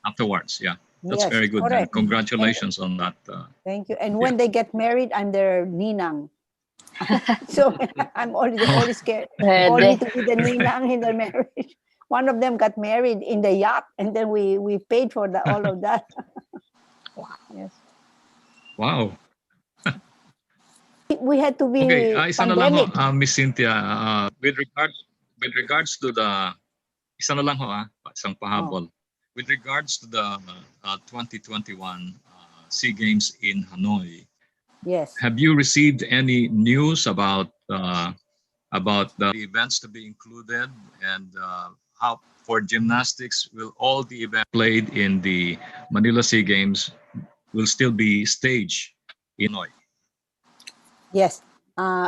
afterwards. Yeah, that's Yes, very good. correct. Congratulations on that. Thank you. And when they get married, I'm their ninang. So I'm always scared. Only to be the ninang in the marriage. One of them got married in the yacht, and then we paid for all of that. Yes. Wow. We had to be Okay, isa na lang ho, pandemic. Miss Cynthia, with regards to the, isa na lang ho, isang pahabol. With regards to the 2021 SEA Games in Hanoi, Yes. have you received any news about the events to be included, and how for gymnastics will all the events played in the Manila SEA Games will still be staged in Hanoi? Yes.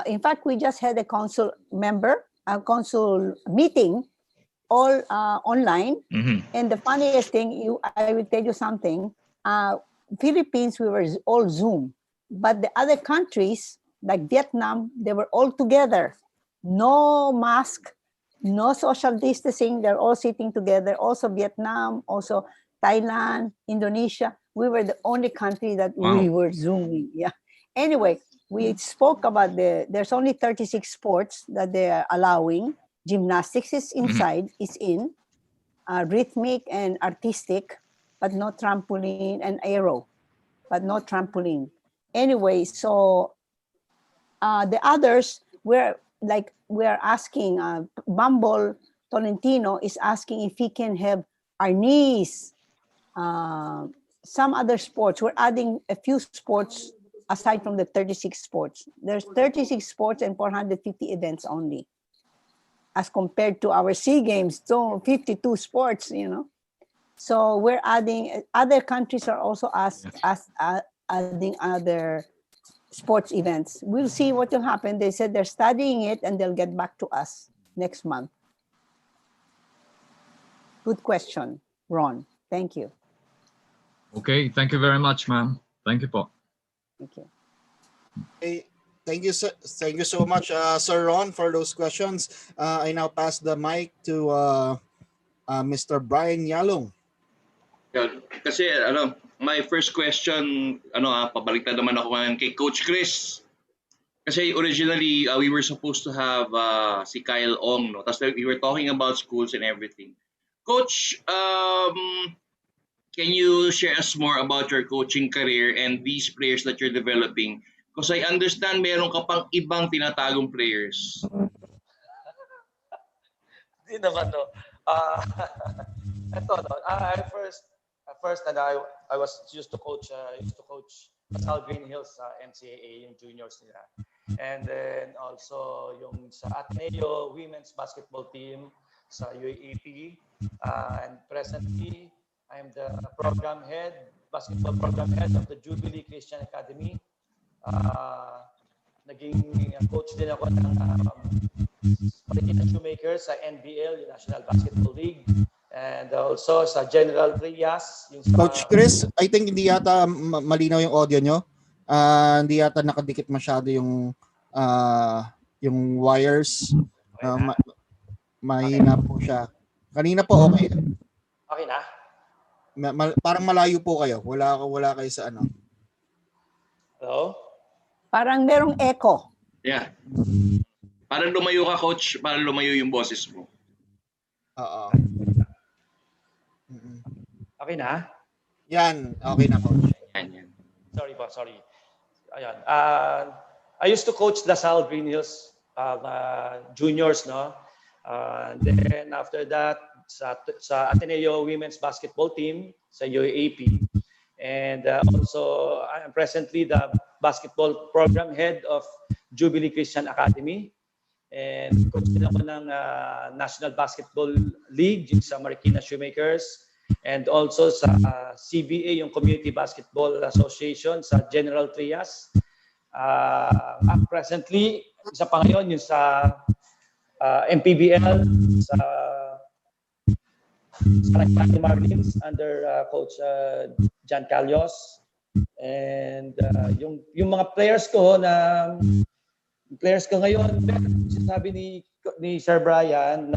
In fact, we just had a council meeting, all online. Mm-hmm. And the funniest thing, I will tell you something. Philippines, we were all Zoom, but the other countries like Vietnam, they were all together. No mask, no social distancing. They're all sitting together. Also Vietnam, also Thailand, Indonesia. We were the only country that we were Zooming. Yeah. Anyway, we spoke about there's only 36 sports that they are allowing. Gymnastics is inside, is in, rhythmic and artistic, but no trampoline, and aero, but no trampoline. Anyway, so the others we're asking, Bumble Tolentino is asking if he can have Arnis, some other sports. We're adding a few sports aside from the 36 sports. There's 36 sports and 450 events only, as compared to our SEA Games, so 52 sports, So we're adding, other countries are also adding other sports events. We'll see what will happen. They said they're studying it and they'll get back to us next month. Good question, Ron. Thank you. Okay, thank you very much, ma'am. Thank you po. Okay. Okay, thank you so much, Sir Ron, for those questions. I now pass the mic to Mr. Brian Yalong. Yun. Kasi my first question, pabaliktad naman ako ngayon kay Coach Chris. Kasi originally, we were supposed to have si Kyle Ong, no? Tapos we were talking about schools and everything. Coach, can you share us more about your coaching career and these players that you're developing? Because I understand meron ka pang ibang tinatagong players. Hindi naman, no. Ito, no. I was used to coach Lasal Green Hills NCAA, yung juniors nila. And then also yung sa Ateneo women's basketball team sa UAAP. And presently, I'm the basketball program head of the Jubilee Christian Academy. Naging coach din ako ng Shoemakers sa NBL, yung National Basketball League. And also sa General Trias. Coach Chris, I think hindi yata malinaw yung audio nyo. Hindi yata nakadikit masyado yung wires. Mahina po siya. Kanina po okay. Okay na? Parang malayo po kayo. Wala kayo sa ano. Hello? Parang merong echo. Yeah. Parang lumayo ka, Coach. Parang lumayo yung boses mo. Oo. Okay na? Yan. Okay na, Coach. Yan. Sorry. Ayan. I used to coach Lasal Green Hills juniors, no? Then after that, sa Ateneo women's basketball team sa UAAP. And also, I am presently the basketball program head of Jubilee Christian Academy. And coach din ako ng National Basketball League sa Marikina Shoemakers. And also sa CBA, yung Community Basketball Association sa General Trias. Presently, isa pa ngayon yung sa MPBL, sa Marikina Marlins under Coach John Calios. And yung mga players ko ngayon, sabi ni Sir Brian,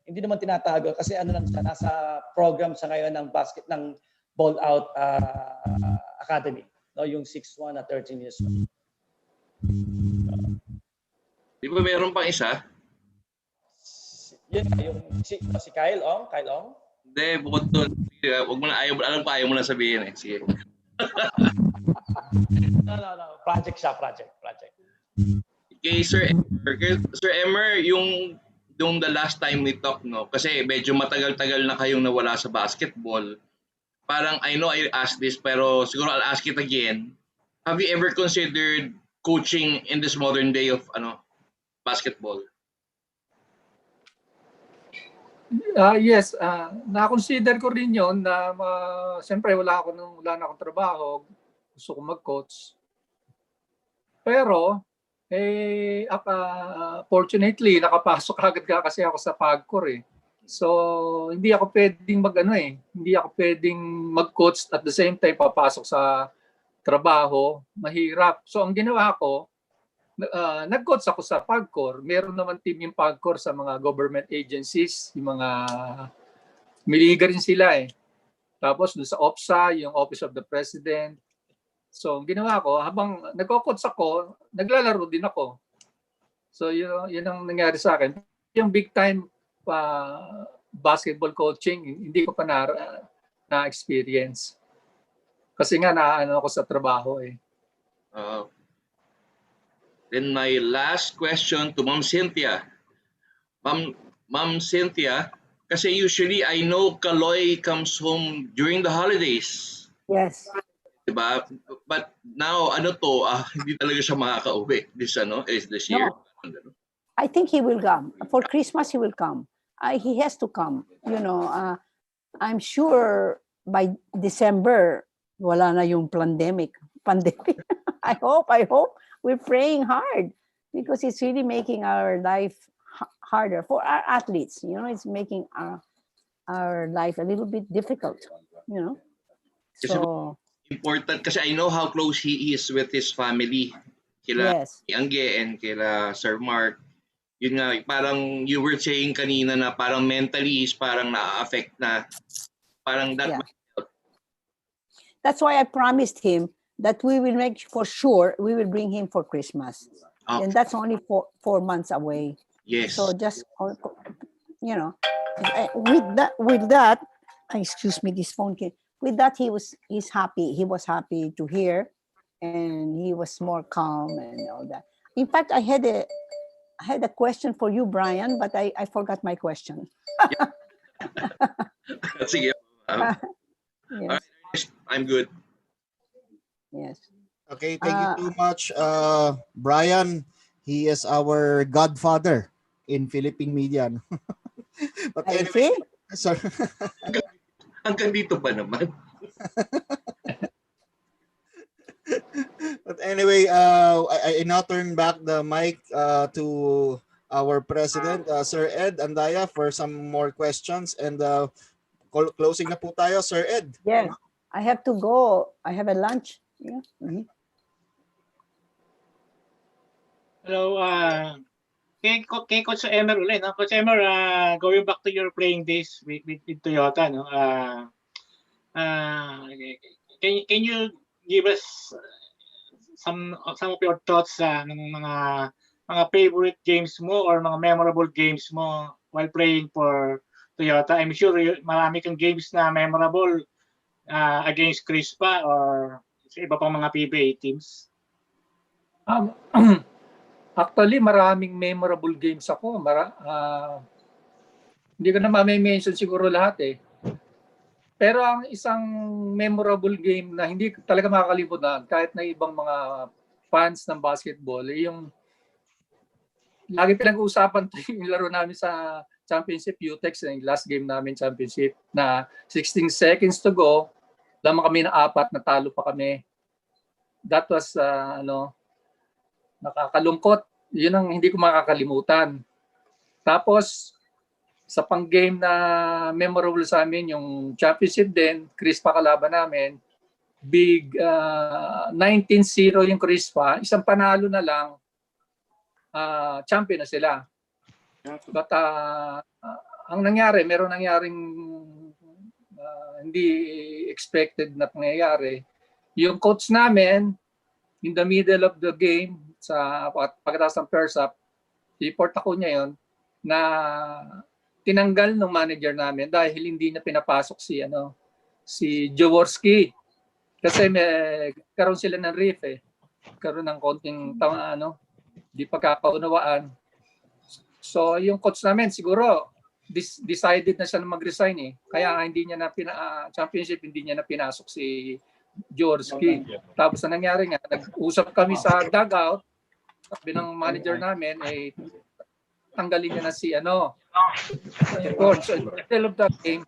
hindi naman tinatago kasi ano lang siya, nasa program sa ngayon ng Ballout Academy, no, yung 6'1" at 13 years old. Di ba meron pang isa? Yung si Kyle Ong? Hindi, bukod doon. Huwag mo na, alam ko ayaw mo na sabihin eh. Sige. No. Project siya. Okay, Sir Emer, yung the last time we talked, no? Kasi medyo matagal-tagal na kayong nawala sa basketball. Parang, I know I asked this, pero siguro I'll ask it again. Have you ever considered coaching in this modern day of basketball? Yes, na-consider ko rin yon na siyempre wala na akong trabaho, gusto ko mag-coach. Pero fortunately nakapasok agad kasi ako sa PAGCOR eh. So hindi ako pwedeng hindi ako pwedeng mag-coach at the same time papasok sa trabaho, mahirap. So ang ginawa ko, nag-coach ako sa PAGCOR. Meron naman team yung PAGCOR sa mga government agencies, yung mga miliga rin sila eh. Tapos doon sa OPSA, yung Office of the President. So ang ginawa ko, habang nag-coach ako, naglalaro din ako. So yun ang nangyari sa akin. Yung big time basketball coaching, hindi ko pa na-experience. Kasi nga naano ako sa trabaho eh. Then my last question to Ma'am Cynthia. Ma'am Cynthia, kasi usually I know Kaloy comes home during the holidays. Yes. Diba? But now, hindi talaga siya makaka-uwi this year. No. I think he will come. For Christmas, he will come. He has to come. I'm sure by December, wala na yung pandemic. I hope. We're praying hard because it's really making our life harder for our athletes. It's making our life a little bit difficult. Kasi So, important kasi I know how close he is with his family. Kila yes. Angge and kila Sir Mark. Yun nga, parang you were saying kanina na parang mentally is parang na-affect na. Parang that Yeah. might help. That's why I promised him that we will make for sure we will bring him for Christmas. Oh, And that's only 4 months away. yes. So just, you know, with that, excuse me, this phone came. With that, he's happy. He was happy to hear, and he was more calm and all that. In fact, I had a question for you, Brian, but I forgot my question. Sige. All Yes, right, I'm good. yes. Okay, thank you too much, Brian. He is our godfather in Philippine media. No? But I anyway, see. sorry. Hanggang dito ba naman? But anyway, I now turn back the mic to our president, Sir Ed Andaya, for some more questions. And closing na po tayo, Sir Ed. Yes, I have to go. I have a lunch. Yeah. Mhm. Hello, kay Coach Emer ulit, no? Coach Emer, going back to your playing days with Toyota, no? Can you give us some of your thoughts ng mga favorite games mo or mga memorable games mo while playing for Toyota? I'm sure marami kang games na memorable against Crispa or sa iba pang mga PBA teams. Actually, maraming memorable games ako. Hindi ko na ma-mention siguro lahat eh. Pero ang isang memorable game na hindi talaga makakalimutan kahit na ibang mga fans ng basketball, yung lagi pinag-uusapan yung laro namin sa championship UTEX, yung last game namin championship na 16 seconds to go, lamang kami na 4, natalo pa kami. That was nakakalungkot. Yun ang hindi ko makakalimutan. Tapos, sa pang-game na memorable sa amin, yung championship din, Crispa kalaban namin, big 19-0 yung Crispa, isang panalo na lang, champion na sila. But ang nangyari, meron nangyaring hindi expected na pangyayari. Yung coach namin, in the middle of the game, sa pagkatapos ng first half, report ako niya yon na tinanggal ng manager namin dahil hindi niya pinapasok si Jaworski kasi karon sila ng riff karon ng konting di pagkakaunawaan. So yung coach namin siguro decided na siya na mag-resign kaya hindi niya na championship hindi niya na pinasok si Jaworski. Tapos na nangyari nga, nag-usap kami sa dugout, sabi ng manager namin tanggalin niya na si coach. So, in the middle of that game,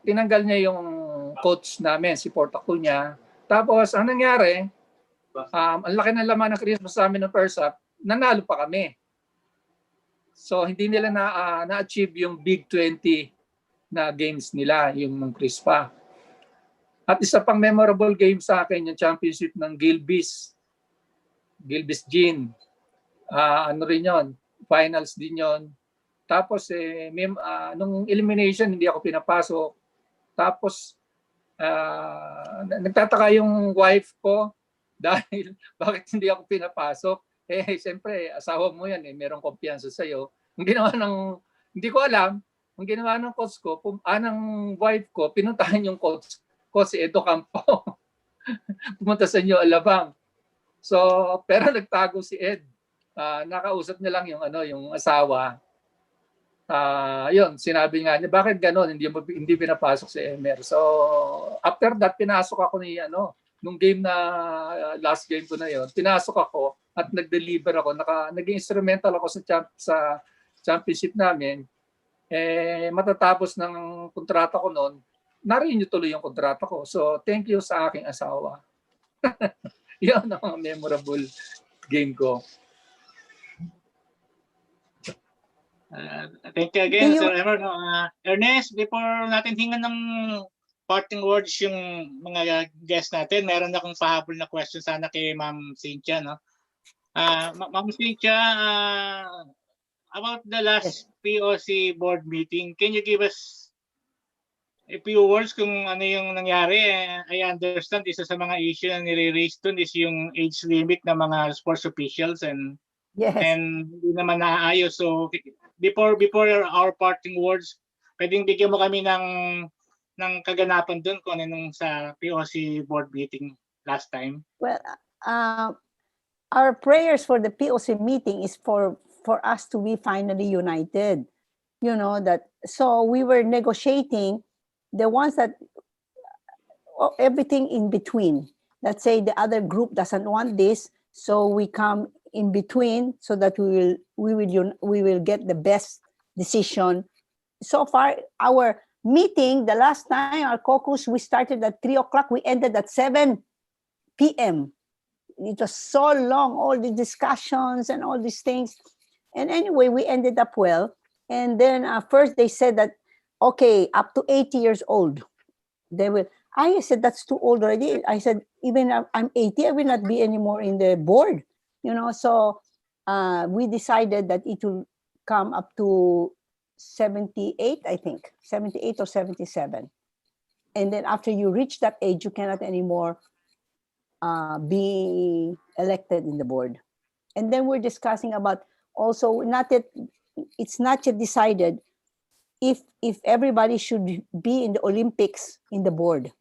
tinanggal niya yung coach namin, si Portacuña. Tapos, ang nangyari, ang laki ng laman ng Christmas sa amin ng first half, nanalo pa kami. So, hindi nila na-achieve yung Big 20 na games nila, yung ng Crispa. At isa pang memorable game sa akin, yung championship ng Gilbis Gin. Ano rin yun, finals din yun. Tapos nung elimination hindi ako pinapasok. Tapos nagtataka yung wife ko dahil bakit hindi ako pinapasok. Siyempre asawa mo yan merong kumpiyansa sa iyo. Hindi ko alam, ang ginawa ng coach ko, ng wife ko, pinuntahan yung coach si Edo Campo. Pumunta sa inyo Alabang. So, pero nagtago si Ed. Nakausap niya lang yung asawa. Yun, sinabi nga niya, bakit gano'n? Hindi pinapasok si Emer. So, after that, pinasok ako nung game na last game ko na yon, pinasok ako at nag-deliver ako. Naging instrumental ako sa championship namin. Matatapos ng kontrata ko noon, na-renew tuloy yung kontrata ko. So, thank you sa aking asawa. Yan ang memorable game ko. Thank you again, Sir Emer. Ernest, before natin hingan ng parting words yung mga guests natin. Meron akong pahabol na question sana kay Ma'am Cynthia, no? Ma'am Cynthia, about the last POC board meeting, can you give us a few words kung ano yung nangyari? I understand isa sa mga issue na nire-raise dun is yung age limit ng mga sports officials and hindi naman naayos. So before our parting words, pwedeng bigyan mo kami ng kaganapan dun kung ano nung sa POC board meeting last time. Well, our prayers for the POC meeting is for us to be finally united. You know that. So we were negotiating the ones that everything in between. Let's say the other group doesn't want this, so we come in between so that we will get the best decision. So far, our meeting, the last time, our caucus, we started at 3 o'clock, we ended at 7 p.m. It was so long, all the discussions and all these things. And anyway, we ended up well. And then first they said that, okay, up to 80 years old, they will. I said, that's too old already. I said, even if I'm 80, I will not be anymore in the board. You know, so we decided that it will come up to 78, I think, 78 or 77. And then after you reach that age, you cannot anymore be elected in the board. And then we're discussing about also, it's not yet decided if everybody should be in the Olympics in the board.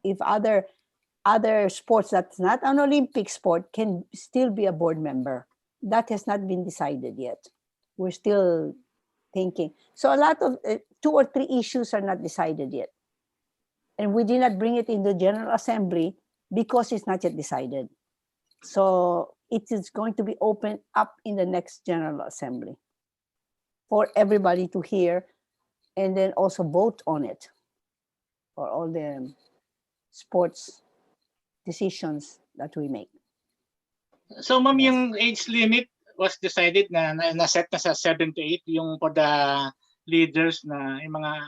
If other sports that's not an Olympic sport can still be a board member. That has not been decided yet. We're still thinking. So a lot of 2 or 3 issues are not decided yet. And we did not bring it in the General Assembly because it's not yet decided. So it is going to be opened up in the next General Assembly for everybody to hear and then also vote on it for all the sports decisions that we make. So ma'am, yung age limit was decided na set na sa 78 yung for the leaders na yung mga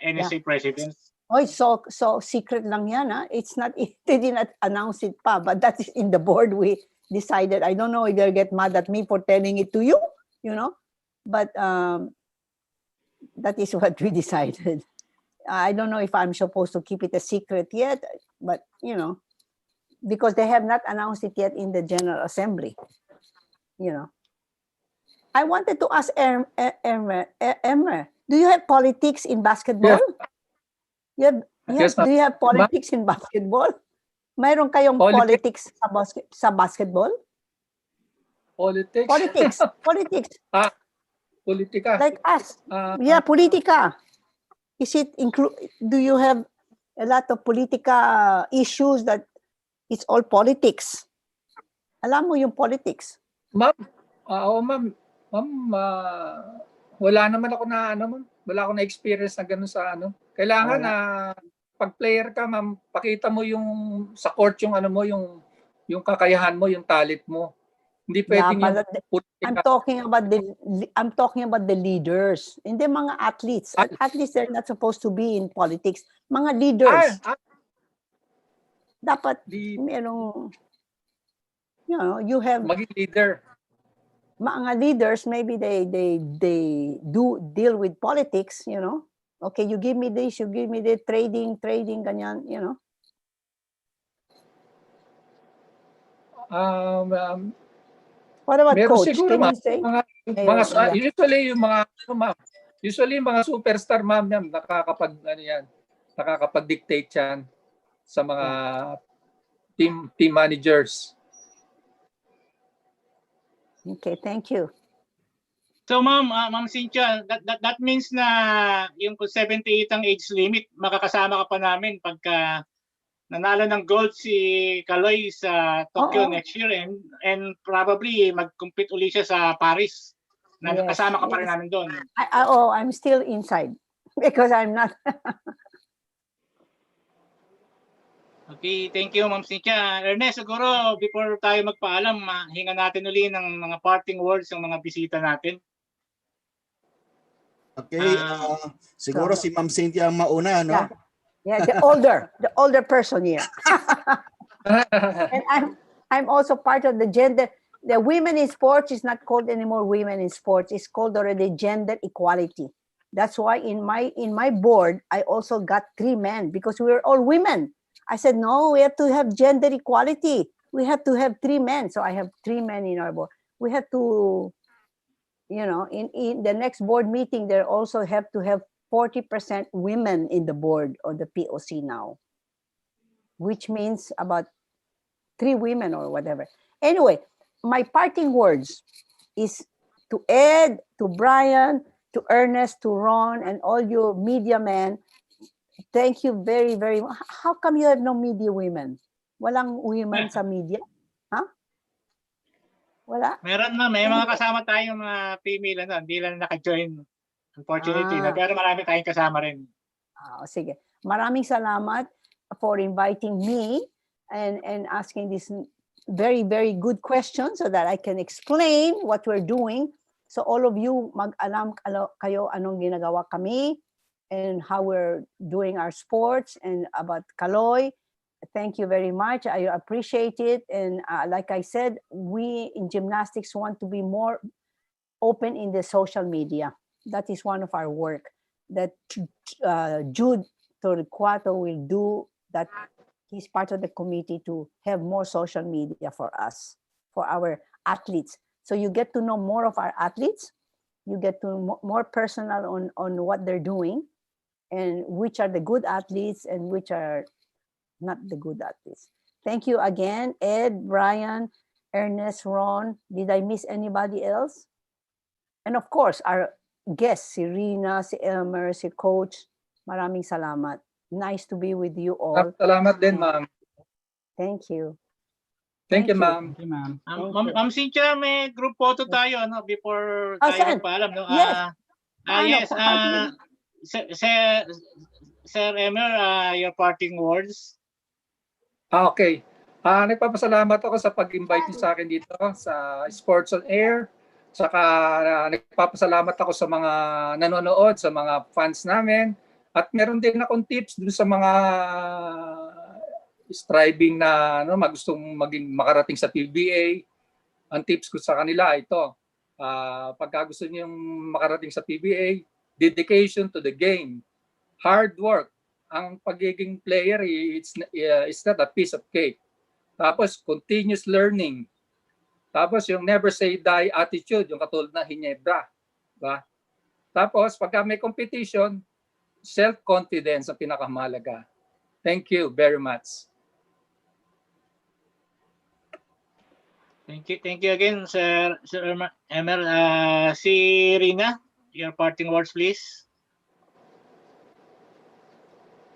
NSA presidents. Oh, so secret lang yan, ha? It's not, they did not announce it pa, but that is in the board we decided. I don't know if they'll get mad at me for telling it to you, you know, but that is what we decided. I don't know if I'm supposed to keep it a secret yet, but, you know, because they have not announced it yet in the General Assembly, you know. I wanted to ask Emer, do you have politics in basketball? Yeah. Do you have politics in basketball? Mayroon kayong politics sa basketball? Politics? Politics. Politika. Like us. Yeah, politika. Is it do you have a lot of politika issues that it's all politics? Alam mo yung politics? Ma'am, wala naman ako na ma'am. Wala ako na experience na gano'n sa Kailangan na pag player ka, ma'am, pakita mo yung sa court yung yung kakayahan mo, yung talent mo. Hindi pwedeng yung I'm talking about the leaders. Hindi mga athletes. Athletes, they're not supposed to be in politics. Mga leaders. Dapat merong, you know, you have maging leader. Mga leaders, maybe they do deal with politics, you know. Okay, you give me this, you give me that, trading, ganyan, you know. What about coach? Siguro, can you say? Usually yung mga superstar, ma'am, yan, nakakapag-dictate yan sa mga team managers. Okay, thank you. So ma'am Cynthia, that means na yung 78 ang age limit, makakasama ka pa namin pagka nanalo ng gold si Kaloy sa Tokyo next year and probably mag-compete uli siya sa Paris. Kasama ka pa rin namin doon. I'm still inside because I'm not. Okay, thank you Ma'am Cynthia. Ernest, siguro before tayo magpaalam, hinga natin uli ng mga parting words ng mga bisita natin. Okay, siguro si Ma'am Cynthia ang mauna, no? Yeah, the older person here. And I'm also part of the gender. The women in sports is not called anymore women in sports. It's called already gender equality. That's why in my board I also got 3 men because we were all women. I said no, we have to have gender equality. We have to have 3 men. So I have 3 men in our board. We have to, in the next board meeting, there also have to have 40% women in the board of the POC now, which means about 3 women or whatever. Anyway, my parting words is to Ed, to Brian, to Ernest, to Ron, and all you media men. Thank you very, very much. How come you have no media women? Walang women sa media? Ha? Wala? Meron na, may mga kasama tayong mga female, hindi lang naka-join. Unfortunately, pero marami tayong kasama rin. Sige. Maraming salamat for inviting me and asking this very, very good question so that I can explain what we're doing. So all of you mag-alam kayo anong ginagawa kami and how we're doing our sports and about Kaloy. Thank you very much. I appreciate it. And like I said, we in gymnastics want to be more open in the social media. That is one of our work that Jude Torquato will do. That he's part of the committee to have more social media for us, for our athletes. So you get to know more of our athletes. You get to more personal on what they're doing and which are the good athletes and which are not the good athletes. Thank you again, Ed, Brian, Ernest, Ron. Did I miss anybody else? And of course, our guests, si Rinna, si Emer, si Coach. Maraming salamat. Nice to be with you all. Salamat din, ma'am. Thank you. Thank you, ma'am. Thank you, ma'am. Ma'am Cynthia, may group photo tayo before tayo magpaalam. No? Yes. Sir Emer, your parting words. Okay. Nagpapasalamat ako sa pag-invite niyo sa akin dito sa Sports on Air. Saka nagpapasalamat ako sa mga nanonood, sa mga fans namin. At meron din akong tips dun sa mga striving na gustong makarating sa PBA. Ang tips ko sa kanila ito. Pagka gusto niyong makarating sa PBA, dedication to the game. Hard work. Ang pagiging player, it's not a piece of cake. Tapos, continuous learning. Tapos, yung never say die attitude, yung katulad na Hinebra. Diba? Tapos, pagka may competition, self-confidence ang pinakamahalaga. Thank you very much. Thank you again, Sir Emer. Si Rinna, your parting words, please.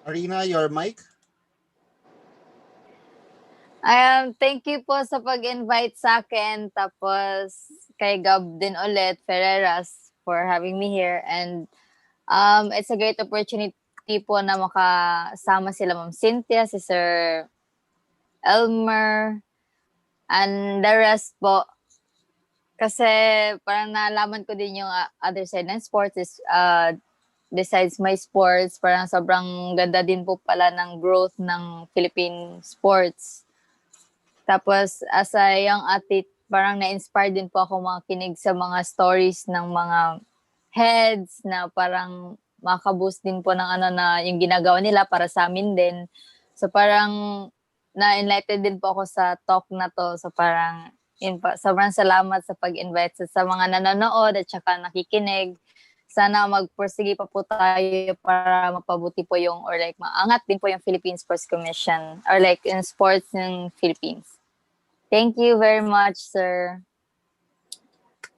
Rinna, your mic. Thank you po sa pag-invite sa akin. Tapos kay Gab din ulit, Ferreras, for having me here. And it's a great opportunity po na makasama sila Ma'am Cynthia, si Sir Elmer, and the rest po. Kasi parang nalaman ko din yung other side ng sports is besides my sports, parang sobrang ganda din po pala ng growth ng Philippine sports. Tapos, as a young athlete, parang na-inspire din po ako makinig sa mga stories ng mga heads na parang makaboost din po ng na yung ginagawa nila para sa amin din. So, parang na-enlightened din po ako sa talk na to. So, parang, yun po, sobrang salamat sa pag-invite sa mga nanonood at saka nakikinig. Sana magpursige pa po tayo para mapabuti po yung or like maangat din po yung Philippine Sports Commission or like in sports ng Philippines. Thank you very much, sir.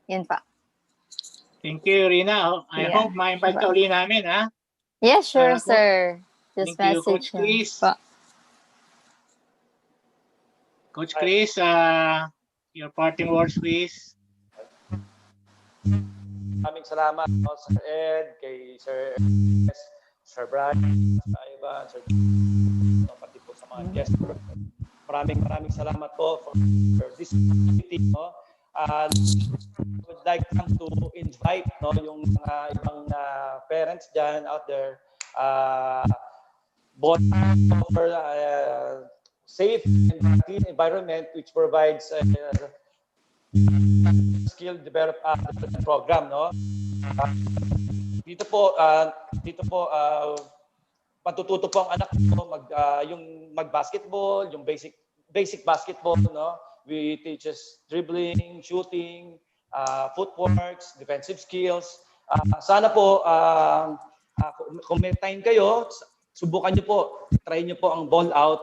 Yun pa. Thank you, Rinna. I hope ma-invite ka uli namin, ha? Yeah, sure, sir. Just thank you, message Coach Chris. Coach Chris, your parting words, please. Maraming salamat Sir Ed, kay Sir Sir Brian, Sir Ivan, Sir pati po sa mga guests. Maraming salamat po for this meeting. I would like to invite yung mga ibang parents dyan out there bought for safe and clean environment which provides skill development program, no? Dito po matututo po ang anak mo yung mag-basketball, yung basic basketball, no? We teaches dribbling, shooting, footworks, defensive skills. Sana po kung may time kayo, subukan niyo po, try niyo po ang Ballout.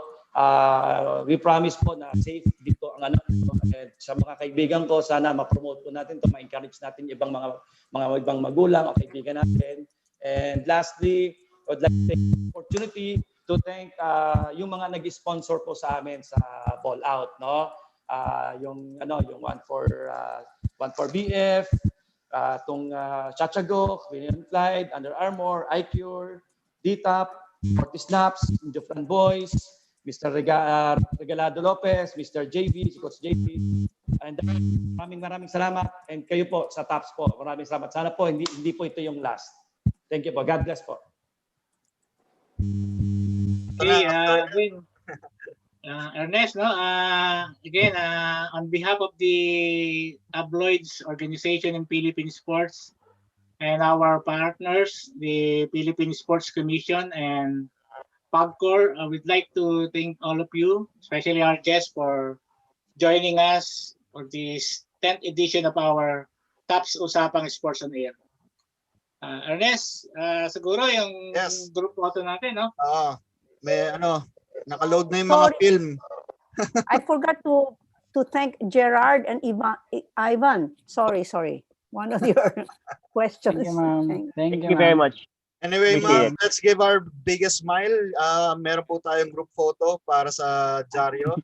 We promise po na safe dito ang anak ko. And sa mga kaibigan ko, sana ma-promote po natin to, ma-encourage natin ibang mga ibang magulang o kaibigan natin. And lastly, I would like to take the opportunity to thank yung mga nag-sponsor po sa amin sa Ballout, no? Yung one for BF, tong Chachago, William Clyde, Under Armour, iCure, DTAP, Forty Snaps, Jofran Boys, Mr. Regalado Lopez, Mr. JV, si Coach JV. And maraming salamat. And kayo po sa TAPS po, maraming salamat. Sana po hindi po ito yung last. Thank you po. God bless po. Okay, Ernest, no? Again, on behalf of the tabloids organization in Philippine sports and our partners, the Philippine Sports Commission and PAGCOR, we'd like to thank all of you, especially our guests, for joining us for this 10th edition of our TAPS Usapang Sports on Air. Ernest, siguro yung group photo natin, no? May nakaload na yung mga film. I forgot to thank Gerard and Ivan. Sorry. One of your questions. Thank you, ma'am. Thank you very much. Anyway, ma'am, let's give our biggest smile. Meron po tayong group photo para sa dyaryo.